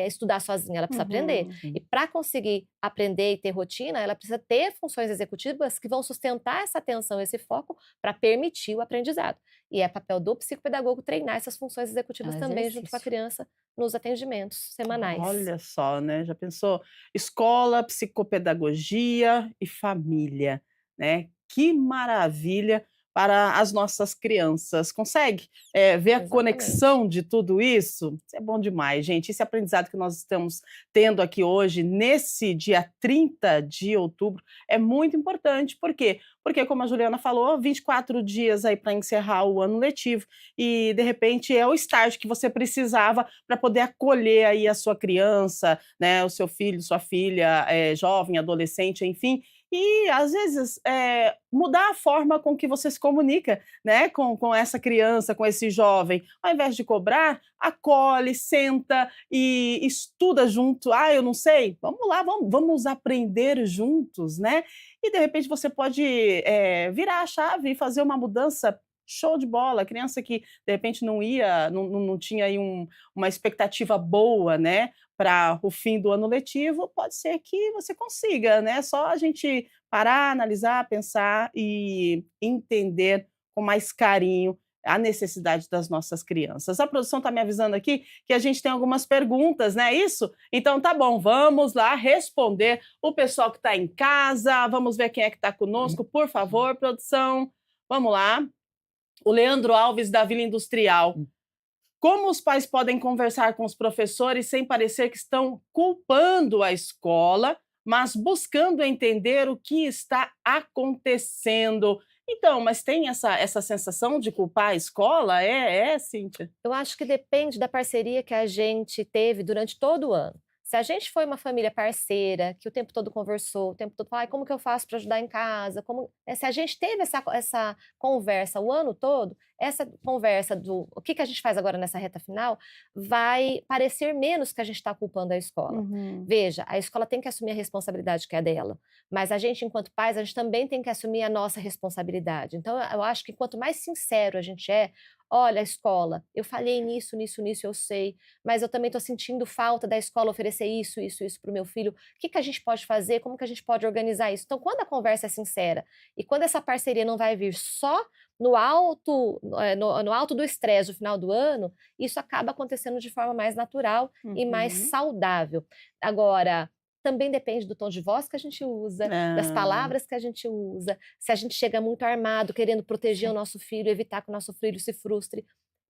estudar sozinha, ela precisa aprender. Uhum. E Sim. para conseguir aprender e ter rotina, ela precisa ter funções executivas que vão sustentar essa atenção, esse foco, para permitir o aprendizado. E é papel do psicopedagogo treinar essas funções É um executivas também junto com a exercício. criança nos atendimentos semanais. Olha só, né, já pensou? Escola, psicopedagogia e família, né, que maravilha para as nossas crianças. Consegue, ver a Exatamente. conexão de tudo isso? Isso é bom demais, gente. Esse aprendizado que nós estamos tendo aqui hoje, nesse dia 30 de outubro, é muito importante. Por quê? Porque, como a Juliana falou, 24 dias aí para encerrar o ano letivo e, de repente, é o estágio que você precisava para poder acolher aí a sua criança, né, o seu filho, sua filha, jovem, adolescente, enfim. E às vezes, mudar a forma com que você se comunica, né, com essa criança, com esse jovem. Ao invés de cobrar, acolhe, senta e estuda junto. "Ah, eu não sei", vamos lá, vamos aprender juntos, né. E de repente você pode, virar a chave e fazer uma mudança show de bola. A criança que de repente não tinha aí uma expectativa boa, né, para o fim do ano letivo, pode ser que você consiga, né, só a gente parar, analisar, pensar e entender com mais carinho a necessidade das nossas crianças. A produção está me avisando aqui que a gente tem algumas perguntas, né, isso? Então tá bom, vamos lá responder o pessoal que está em casa, vamos ver quem é que está conosco, por favor, produção. Vamos lá. O Leandro Alves, da Vila Industrial. Como os pais podem conversar com os professores sem parecer que estão culpando a escola, mas buscando entender o que está acontecendo? Então, mas tem essa sensação de culpar a escola? Cíntia? Eu acho que depende da parceria que a gente teve durante todo o ano. Se a gente foi uma família parceira, que o tempo todo conversou, o tempo todo falou: "Ai, como que eu faço para ajudar em casa?", se a gente teve essa conversa o ano todo, essa conversa do "o que que a gente faz agora nessa reta final", vai parecer menos que a gente está culpando a escola. Uhum. Veja, a escola tem que assumir a responsabilidade que é dela, mas a gente, enquanto pais, a gente também tem que assumir a nossa responsabilidade. Então eu acho que quanto mais sincero a gente é: "Olha, escola, eu falhei nisso, nisso, nisso, eu sei, mas eu também estou sentindo falta da escola oferecer isso, isso, isso para o meu filho. O que que a gente pode fazer? Como que a gente pode organizar isso?". Então, quando a conversa é sincera e quando essa parceria não vai vir só no alto do estresse do final do ano, isso acaba acontecendo de forma mais natural e mais Uhum. saudável. Agora, também depende do tom de voz que a gente usa, das Ah, palavras que a gente usa, se a gente chega muito armado, querendo proteger o Sim. nosso filho, evitar que o nosso filho se frustre,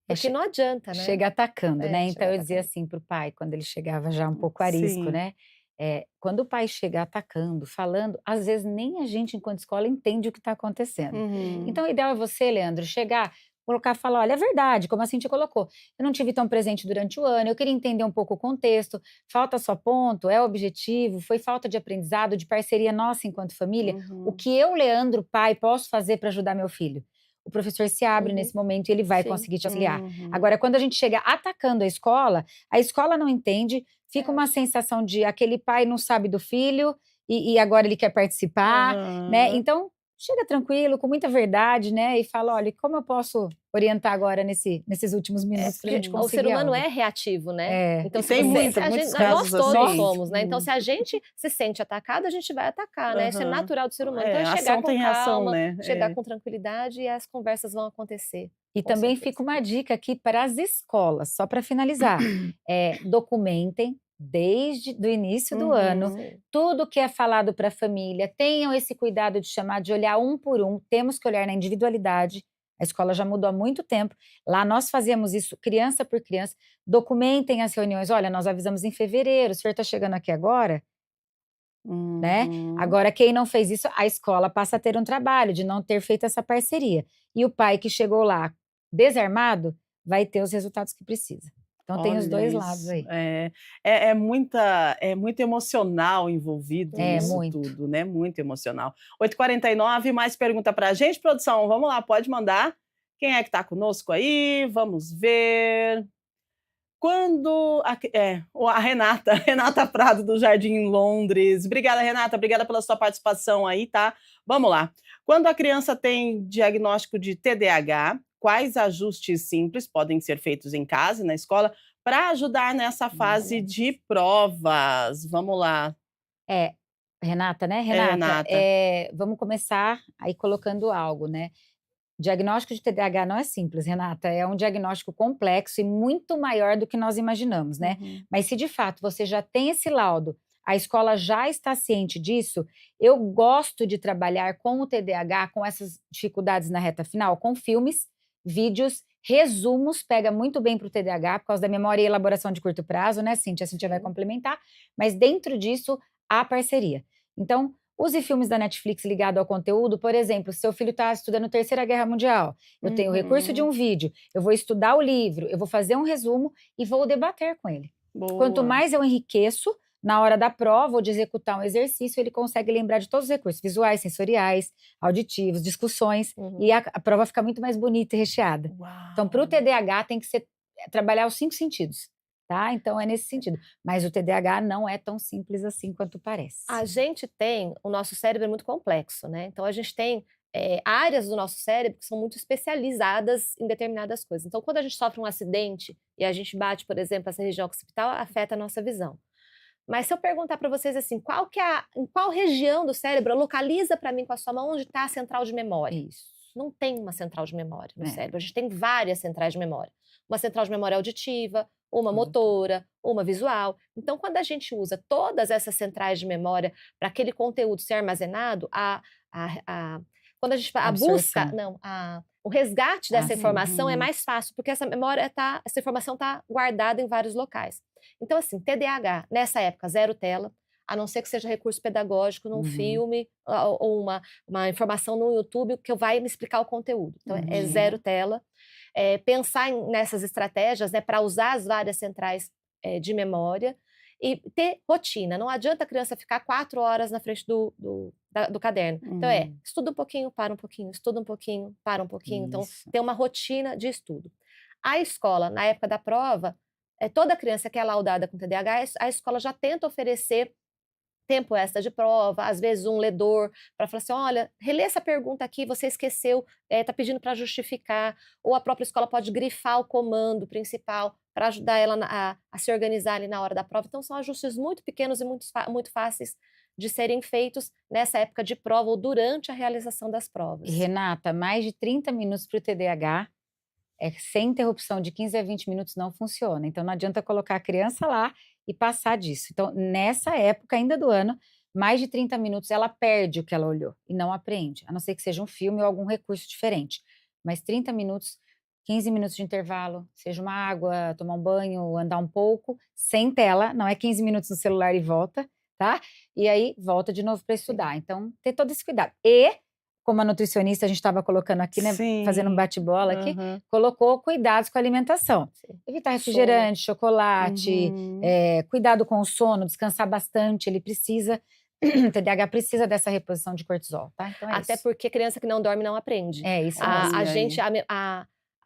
É, porque não adianta, né. chega atacando, né, É, então chegar eu dizia atacando. assim para o pai, quando ele chegava já um pouco arisco, sim. né, quando o pai chega atacando, falando, às vezes nem a gente enquanto escola entende o que está acontecendo. Uhum. Então o ideal é você, Leandro, chegar, colocar, falar: "Olha, é verdade, como a Cintia colocou, eu não tive tão presente durante o ano, eu queria entender um pouco o contexto, falta só ponto, é objetivo, foi falta de aprendizado, de parceria nossa enquanto família, o Uhum. que eu, Leandro, pai, posso fazer para ajudar meu filho?". O professor se abre Uhum. nesse momento e ele vai Sim. conseguir te auxiliar. Uhum. Agora, quando a gente chega atacando a escola não entende, fica uma Reage. sensação de aquele pai não sabe do filho e agora ele quer participar, né. Aham. Então, chega tranquilo, com muita verdade, né, e fala: "Olha, como eu posso orientar agora nesses últimos minutos pra gente O conseguir ser humano algo. é reativo, né? Então, E se tem você, muitos nós casos todos assim. somos, né? Então, se a gente se sente atacado, a gente vai atacar, né? Isso é natural do ser humano. Então, é chegar ação com tem reação, calma, né? chegar com tranquilidade e as conversas vão acontecer. E Com também certeza. fica uma dica aqui para as escolas, só para finalizar. Documentem desde o início do ano Sim. tudo que é falado para a família. Tenham esse cuidado de chamar, de olhar um por um. Temos que olhar na individualidade. A escola já mudou há muito tempo. Lá nós fazíamos isso criança por criança. Documentem as reuniões. Olha, nós avisamos em fevereiro. O senhor está chegando aqui agora? Né? Agora, quem não fez isso, a escola passa a ter um trabalho de não ter feito essa parceria. E o pai que chegou lá desarmado vai ter os resultados que precisa. Então tem os Olha dois isso. lados aí. É muito emocional envolvido nisso muito. tudo, né? Muito emocional. 8h49, mais pergunta pra gente, produção. Vamos lá, pode mandar. Quem é que tá conosco aí? Vamos ver. Quando a Renata Prado do Jardim Londres. Obrigada, Renata, obrigada pela sua participação aí, tá? Vamos lá. Quando a criança tem diagnóstico de TDAH, quais ajustes simples podem ser feitos em casa e na escola para ajudar nessa fase de provas? Vamos lá. Renata, né? Renata. Vamos começar aí colocando algo, né? Diagnóstico de TDAH não é simples, Renata, é um diagnóstico complexo e muito maior do que nós imaginamos, né? Mas se de fato você já tem esse laudo, a escola já está ciente disso, eu gosto de trabalhar com o TDAH, com essas dificuldades na reta final, com filmes, vídeos, resumos, pega muito bem para o TDAH, por causa da memória e elaboração de curto prazo, né, Cíntia? A Cíntia vai complementar, mas dentro disso, há parceria. Então, use filmes da Netflix ligado ao conteúdo, por exemplo, se seu filho está estudando Terceira Guerra Mundial, eu tenho o recurso de um vídeo, eu vou estudar o livro, eu vou fazer um resumo e vou debater com ele. Boa. Quanto mais eu enriqueço, na hora da prova ou de executar um exercício, ele consegue lembrar de todos os recursos visuais, sensoriais, auditivos, discussões, e a prova fica muito mais bonita e recheada. Uau. Então, para o TDAH, tem que trabalhar os 5 sentidos. Tá? Então, é nesse sentido. Mas o TDAH não é tão simples assim quanto parece. O nosso cérebro é muito complexo, né? Então, a gente tem áreas do nosso cérebro que são muito especializadas em determinadas coisas. Então, quando a gente sofre um acidente e a gente bate, por exemplo, essa região occipital, afeta a nossa visão. Mas se eu perguntar para vocês assim, em qual região do cérebro, localiza para mim com a sua mão onde está a central de memória. Isso. Não tem uma central de memória no cérebro, a gente tem várias centrais de memória. Uma central de memória auditiva, uma motora, uma visual. Então, quando a gente usa todas essas centrais de memória para aquele conteúdo ser armazenado, quando a gente o resgate dessa informação é mais fácil, porque essa informação está guardada em vários locais. Então, assim, TDAH, nessa época, 0 tela, a não ser que seja recurso pedagógico num filme ou uma informação no YouTube que vai me explicar o conteúdo. Então, é 0 tela. Pensar nessas estratégias, né, para usar as várias centrais de memória e ter rotina. Não adianta a criança ficar 4 horas na frente do caderno. Então, estuda um pouquinho, para um pouquinho, estuda um pouquinho, para um pouquinho. Então, ter uma rotina de estudo. A escola, na época da prova, toda criança que é laudada com TDAH, a escola já tenta oferecer tempo extra de prova, às vezes um ledor, para falar assim, olha, relê essa pergunta aqui, você esqueceu, está pedindo para justificar, ou a própria escola pode grifar o comando principal para ajudar ela a se organizar ali na hora da prova. Então, são ajustes muito pequenos e muito fáceis de serem feitos nessa época de prova ou durante a realização das provas. E, Renata, mais de 30 minutos para o TDAH, sem interrupção de 15 a 20 minutos não funciona. Então, não adianta colocar a criança lá e passar disso. Então, nessa época ainda do ano, mais de 30 minutos ela perde o que ela olhou e não aprende, a não ser que seja um filme ou algum recurso diferente. Mas 30 minutos, 15 minutos de intervalo, seja uma água, tomar um banho, andar um pouco, sem tela, não é 15 minutos no celular e volta, tá? E aí, volta de novo para estudar. Então, ter todo esse cuidado. E, como a nutricionista, a gente estava colocando aqui, né, fazendo um bate-bola aqui, colocou cuidados com a alimentação. Evitar refrigerante, chocolate, cuidado com o sono, descansar bastante, ele precisa, o TDAH precisa dessa reposição de cortisol, tá? Então Até porque criança que não dorme não aprende. É isso a mesmo. gente,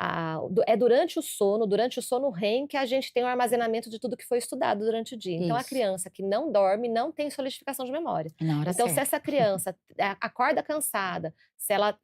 É durante o sono REM, que a gente tem o armazenamento de tudo que foi estudado durante o dia. Então, a Isso. criança que não dorme não tem solidificação de memória. Na hora Então, se certa. essa criança acorda cansada, se ela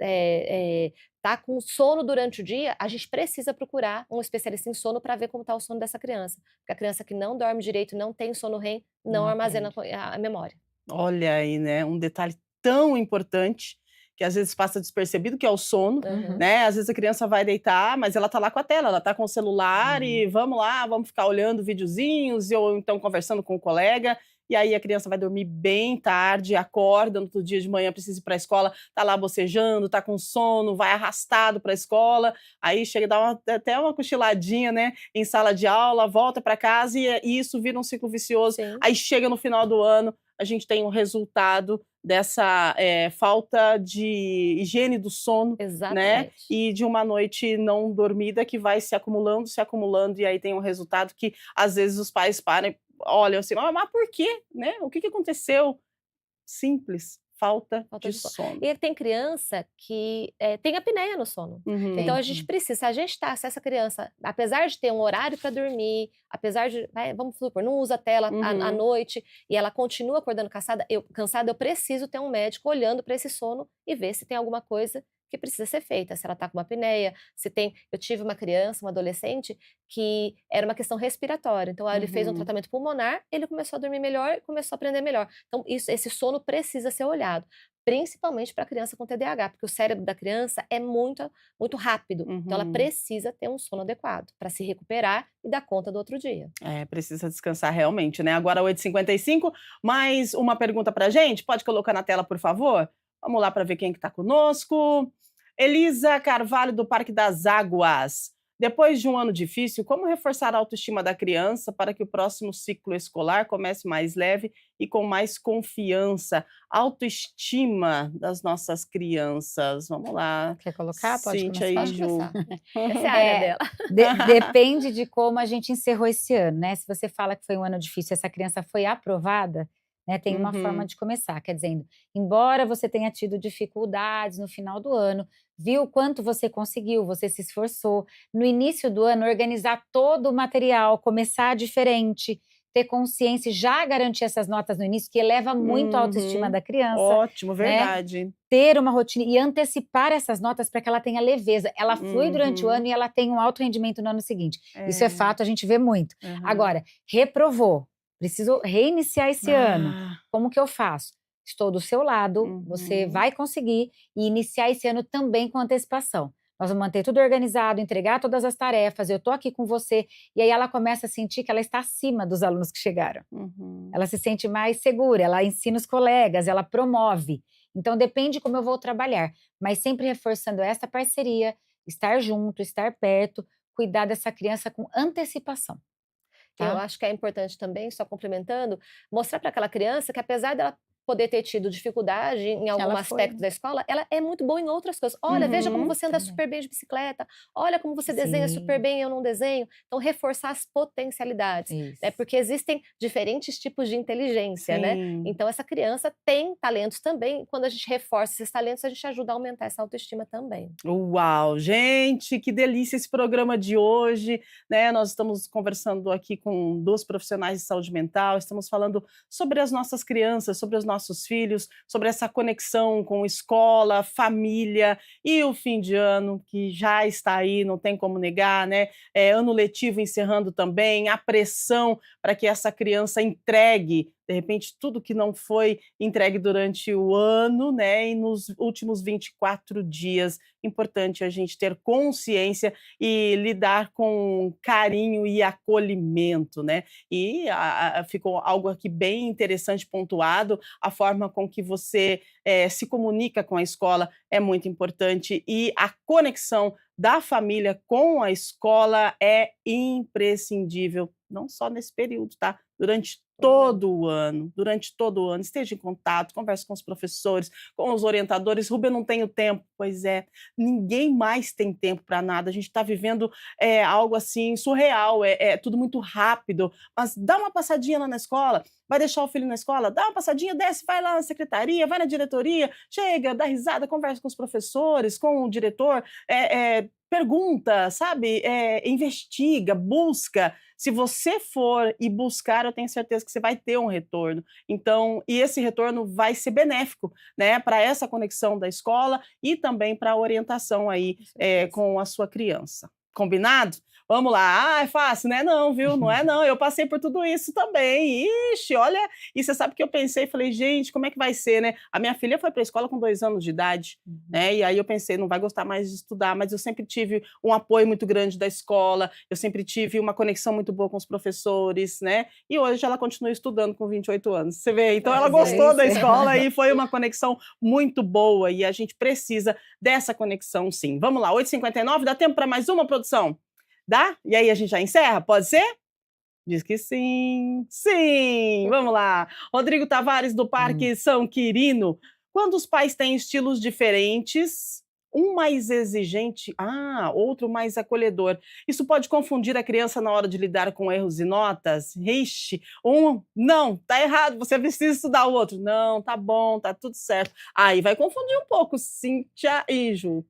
tá com sono durante o dia, a gente precisa procurar um especialista em sono para ver como está o sono dessa criança. Porque a criança que não dorme direito, não tem sono REM, não Não armazena aprende. a memória. Olha aí, né, um detalhe tão importante, que às vezes passa despercebido, que é o sono, Uhum. né, às vezes a criança vai deitar, mas ela tá lá com a tela, ela tá com o celular e vamos lá, vamos ficar olhando videozinhos ou então conversando com o colega, e aí a criança vai dormir bem tarde, acorda no outro dia de manhã, precisa ir para a escola, tá lá bocejando, tá com sono, vai arrastado para a escola, aí chega, dá até uma cochiladinha, né, em sala de aula, volta para casa e isso vira um ciclo vicioso. Sim. Aí chega no final do ano, a gente tem um resultado dessa falta de higiene do sono, né? Exatamente. E de uma noite não dormida que vai se acumulando, e aí tem um resultado que às vezes os pais param e olham assim, mas por quê? Né? O que aconteceu? Simples, falta Falta de de sono. sono. E tem criança que tem apneia no sono. Uhum. Então a gente precisa, se essa criança, apesar de ter um horário para dormir, apesar de, vamos supor, não usa tela à Uhum. noite e ela continua acordando cansada, eu preciso ter um médico olhando para esse sono e ver se tem alguma coisa que precisa ser feita, se ela está com uma apneia, se tem. Eu tive uma criança, uma adolescente, que era uma questão respiratória. Então, ele fez um Uhum. tratamento pulmonar, ele começou a dormir melhor, começou a aprender melhor. Então, esse sono precisa ser olhado, principalmente para criança com TDAH, porque o cérebro da criança é muito, muito rápido. Então, ela Uhum. precisa ter um sono adequado para se recuperar e dar conta do outro dia. Precisa descansar realmente, né? Agora 8h55, mais uma pergunta pra gente? Pode colocar na tela, por favor? Vamos lá para ver quem que tá conosco. Elisa Carvalho, do Parque das Águas. Depois de um ano difícil, como reforçar a autoestima da criança para que o próximo ciclo escolar comece mais leve e com mais confiança? Autoestima das nossas crianças. Vamos lá. Quer colocar? Pode Cíntia começar? e Pode Ju. começar. Essa é a área dela. Depende de como a gente encerrou esse ano, né? Se você fala que foi um ano difícil, essa criança foi aprovada, né? Tem uma forma de começar, quer dizendo, embora você tenha tido dificuldades no final do ano, viu o quanto você conseguiu, você se esforçou. No início do ano, organizar todo o material, começar diferente, ter consciência e já garantir essas notas no início, que eleva muito a autoestima da criança. Ótimo, né? verdade. Ter uma rotina e antecipar essas notas para que ela tenha leveza. Ela flui durante o ano e ela tem um alto rendimento no ano seguinte. Isso é fato, a gente vê muito. Uhum. Agora, reprovou, preciso reiniciar esse ano. Como que eu faço? Estou do seu lado, você vai conseguir e iniciar esse ano também com antecipação. Nós vamos manter tudo organizado, entregar todas as tarefas, eu estou aqui com você. E aí ela começa a sentir que ela está acima dos alunos que chegaram. Ela se sente mais segura, ela ensina os colegas, ela promove. Então depende como eu vou trabalhar, mas sempre reforçando essa parceria, estar junto, estar perto, cuidar dessa criança com antecipação. Tá? Eu acho que é importante também, só complementando, mostrar para aquela criança que apesar dela poder ter tido dificuldade em algum Ela aspecto foi. da escola, ela é muito boa em outras coisas. Olha, veja como você anda Também. super bem de bicicleta, olha como você desenha Sim. super bem, eu não desenho. Então, reforçar as potencialidades, Isso. né? Porque existem diferentes tipos de inteligência, né? Sim. Então, essa criança tem talentos também. Quando a gente reforça esses talentos, a gente ajuda a aumentar essa autoestima também. Uau, gente, que delícia esse programa de hoje, né? Nós estamos conversando aqui com 2 profissionais de saúde mental, estamos falando sobre as nossas crianças, sobre os nossos filhos, sobre essa conexão com escola, família e o fim de ano que já está aí, não tem como negar, né? Ano letivo encerrando também, a pressão para que essa criança entregue de repente, tudo que não foi entregue durante o ano, né, e nos últimos 24 dias. Importante a gente ter consciência e lidar com carinho e acolhimento, né? E ficou algo aqui bem interessante pontuado, a forma com que você se comunica com a escola é muito importante e a conexão da família com a escola é imprescindível, não só nesse período, tá? Durante todo o ano, esteja em contato, converse com os professores, com os orientadores. Rubem, eu não tenho tempo. Pois é, ninguém mais tem tempo para nada, a gente está vivendo algo assim surreal, é tudo muito rápido, mas dá uma passadinha lá na escola, vai deixar o filho na escola, dá uma passadinha, desce, vai lá na secretaria, vai na diretoria, chega, dá risada, conversa com os professores, com o diretor, pergunta, sabe? Investiga, busca. Se você for e buscar, eu tenho certeza que você vai ter um retorno. Então, e esse retorno vai ser benéfico, né, para essa conexão da escola e também para a orientação aí Com certeza. com a sua criança. Combinado? Vamos lá. Ah, é fácil, né? Não, viu? Não é não. Eu passei por tudo isso também. Ixi, olha. E você sabe que eu pensei, falei, gente, como é que vai ser, né? A minha filha foi para a escola com 2 anos de idade, né? E aí eu pensei, não vai gostar mais de estudar, mas eu sempre tive um apoio muito grande da escola, eu sempre tive uma conexão muito boa com os professores, né? E hoje ela continua estudando com 28 anos. Você vê? Então ela gostou da escola e foi uma conexão muito boa e a gente precisa dessa conexão, sim. Vamos lá, 8h59, dá tempo para mais uma, produção? Dá? E aí a gente já encerra? Pode ser? Diz que sim. Sim! Vamos lá. Rodrigo Tavares, do Parque São Quirino. Quando os pais têm estilos diferentes, um mais exigente, outro mais acolhedor. Isso pode confundir a criança na hora de lidar com erros e notas? Ixi, não, tá errado, você precisa estudar o outro. Não, tá bom, tá tudo certo. Aí vai confundir um pouco, Cíntia e Ju.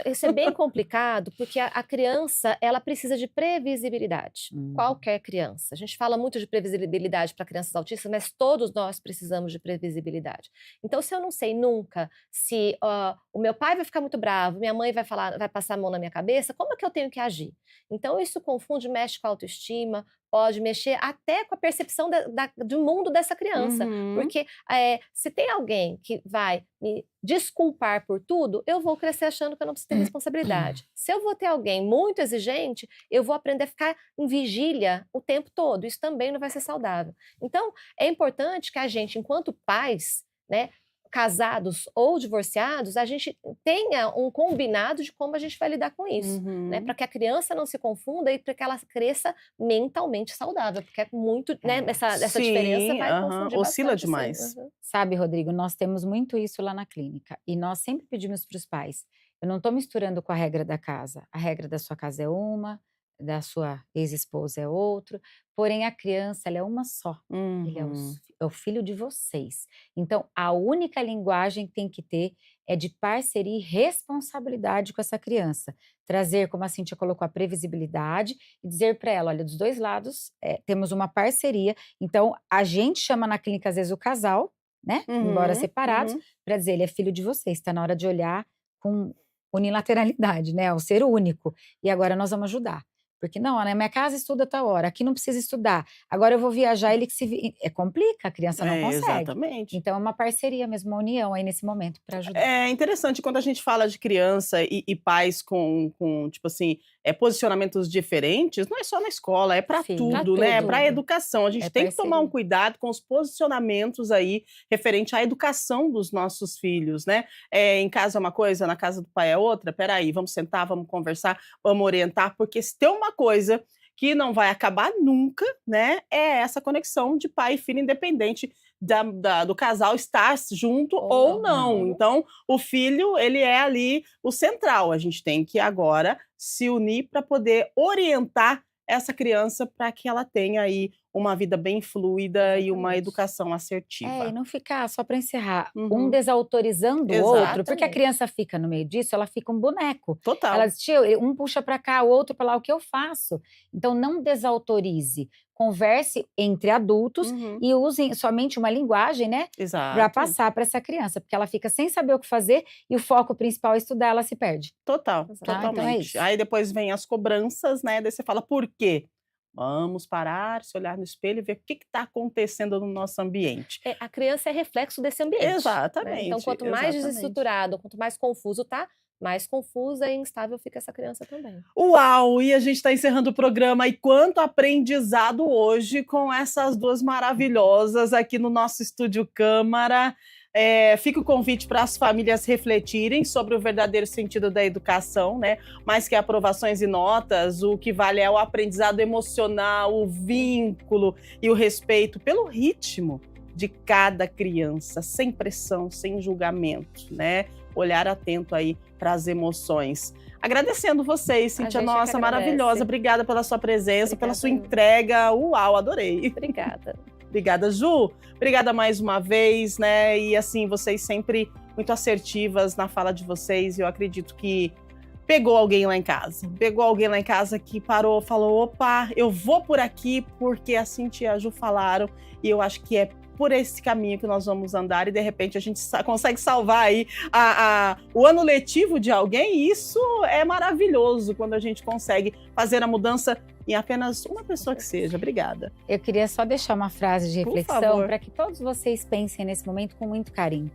Isso é bem complicado, porque a criança, ela precisa de previsibilidade. Qualquer criança. A gente fala muito de previsibilidade para crianças autistas, mas todos nós precisamos de previsibilidade. Então, se eu não sei nunca se o meu pai vai ficar muito bravo, minha mãe vai passar a mão na minha cabeça, como é que eu tenho que agir? Então, isso confunde, mexe com a autoestima, pode mexer até com a percepção do mundo dessa criança. Porque se tem alguém que vai me desculpar por tudo, eu vou crescer achando que eu não preciso ter responsabilidade. Se eu vou ter alguém muito exigente, eu vou aprender a ficar em vigília o tempo todo. Isso também não vai ser saudável. Então, é importante que a gente, enquanto pais, né, casados ou divorciados, a gente tenha um combinado de como a gente vai lidar com isso, né? Para que a criança não se confunda e para que ela cresça mentalmente saudável, porque é muito, né? Essa diferença vai confundir oscila bastante, demais. Assim. Sabe, Rodrigo, nós temos muito isso lá na clínica e nós sempre pedimos para os pais, eu não estou misturando com a regra da casa, a regra da sua casa é uma, da sua ex-esposa é outra, porém a criança ela é uma só, ele é o filho de vocês. Então, a única linguagem que tem que ter é de parceria e responsabilidade com essa criança. Trazer, como a Cíntia colocou, a previsibilidade e dizer para ela, olha, dos dois lados temos uma parceria. Então, a gente chama na clínica, às vezes, o casal, né? Embora separados, para dizer, ele é filho de vocês, está na hora de olhar com unilateralidade, né? O ser único. E agora nós vamos ajudar. Porque não, na minha casa estuda tal hora, aqui não precisa estudar. Agora eu vou viajar, ele que complica, a criança não consegue. Exatamente. Então é uma parceria mesmo, uma união aí nesse momento para ajudar. É interessante quando a gente fala de criança e pais com tipo assim, posicionamentos diferentes, não é só na escola, é para tudo, né? É para a educação. A gente tem que tomar um cuidado com os posicionamentos aí referente à educação dos nossos filhos, né? Em casa é uma coisa, na casa do pai é outra. Peraí, vamos sentar, vamos conversar, vamos orientar, porque se tem uma coisa que não vai acabar nunca, né? É essa conexão de pai e filho, independente do casal estar junto ou não. Então, o filho, ele é ali o central. A gente tem que agora se unir para poder orientar essa criança para que ela tenha aí uma vida bem fluida e uma educação assertiva. E não ficar, só para encerrar, um desautorizando o outro, porque a criança fica no meio disso, ela fica um boneco. Total. Ela diz, tio, um puxa para cá, o outro para lá, o que eu faço? Então, não desautorize. Converse entre adultos e usem somente uma linguagem, né? Para passar para essa criança, porque ela fica sem saber o que fazer e o foco principal é estudar, ela se perde. Totalmente. Então é isso. Aí depois vem as cobranças, né? Daí você fala, por quê? Vamos parar, se olhar no espelho e ver o que está acontecendo no nosso ambiente. A criança é reflexo desse ambiente. Exatamente. Né? Então, quanto mais desestruturado, quanto mais confuso tá, mais confusa e instável fica essa criança também. Uau! E a gente está encerrando o programa. E quanto aprendizado hoje com essas duas maravilhosas aqui no nosso Estúdio Câmara. Fica o convite para as famílias refletirem sobre o verdadeiro sentido da educação, né? Mais que aprovações e notas, o que vale é o aprendizado emocional, o vínculo e o respeito pelo ritmo de cada criança, sem pressão, sem julgamento, né? Olhar atento aí para as emoções. Agradecendo vocês, Cíntia, nossa, maravilhosa. Obrigada pela sua presença, pela sua entrega. Uau, adorei. Obrigada. Obrigada, Ju. Obrigada mais uma vez, né? E assim, vocês sempre muito assertivas na fala de vocês. E eu acredito que pegou alguém lá em casa. Pegou alguém lá em casa que parou, falou, opa, eu vou por aqui porque a Cintia e a Ju falaram e eu acho que é por esse caminho que nós vamos andar e de repente a gente consegue salvar aí o ano letivo de alguém e isso é maravilhoso quando a gente consegue fazer a mudança em apenas uma pessoa que seja. Obrigada. Eu queria só deixar uma frase de reflexão para que todos vocês pensem nesse momento com muito carinho.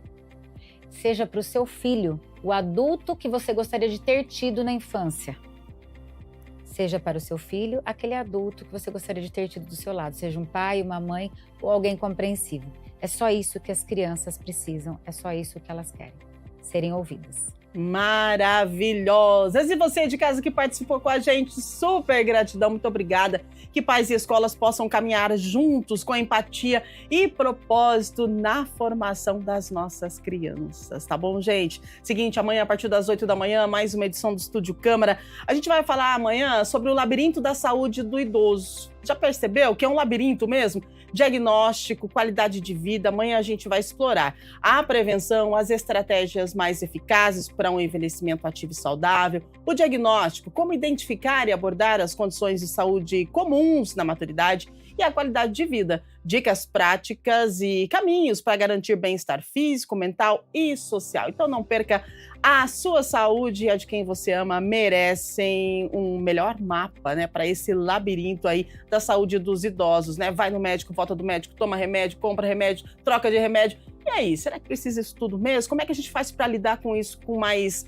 Seja para o seu filho o adulto que você gostaria de ter tido na infância. Seja para o seu filho aquele adulto que você gostaria de ter tido do seu lado. Seja um pai, uma mãe ou alguém compreensível. É só isso que as crianças precisam, é só isso que elas querem. Serem ouvidas. Maravilhosas! E você de casa que participou com a gente, super gratidão, muito obrigada. Que pais e escolas possam caminhar juntos com empatia e propósito na formação das nossas crianças, tá bom, gente? Seguinte, amanhã a partir das 8 da manhã, mais uma edição do Estúdio Câmara. A gente vai falar amanhã sobre o labirinto da saúde do idoso. Já percebeu que é um labirinto mesmo? Diagnóstico, qualidade de vida, amanhã a gente vai explorar a prevenção, as estratégias mais eficazes para um envelhecimento ativo e saudável, o diagnóstico, como identificar e abordar as condições de saúde comuns na maturidade e a qualidade de vida, dicas práticas e caminhos para garantir bem-estar físico, mental e social. Então não perca, a sua saúde e a de quem você ama merecem um melhor mapa, né, para esse labirinto aí da saúde dos idosos, né? Vai no médico, volta do médico, toma remédio, compra remédio, troca de remédio. E aí, será que precisa isso tudo mesmo? Como é que a gente faz para lidar com isso com mais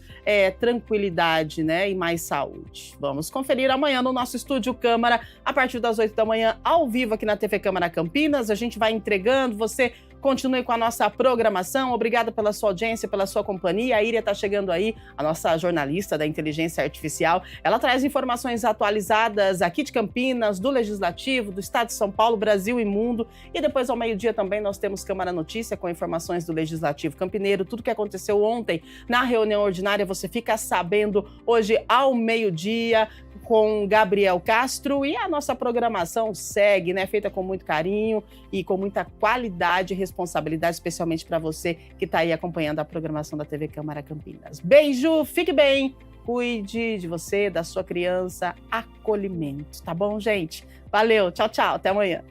tranquilidade, né, e mais saúde? Vamos conferir amanhã no nosso Estúdio Câmara, a partir das 8 da manhã, ao vivo aqui na TV Câmara Campinas. A gente vai entregando, você continue com a nossa programação. Obrigada pela sua audiência, pela sua companhia. A Iria está chegando aí, a nossa jornalista da inteligência artificial. Ela traz informações atualizadas aqui de Campinas, do Legislativo, do Estado de São Paulo, Brasil e mundo. E depois, ao meio-dia, também nós temos Câmara Notícia com informações do Legislativo Campineiro. Tudo que aconteceu ontem na reunião ordinária, você fica sabendo hoje ao meio-dia com Gabriel Castro, e a nossa programação segue, né, feita com muito carinho e com muita qualidade e responsabilidade, especialmente para você que está aí acompanhando a programação da TV Câmara Campinas. Beijo, fique bem, cuide de você, da sua criança, acolhimento, tá bom, gente? Valeu, tchau, tchau, até amanhã.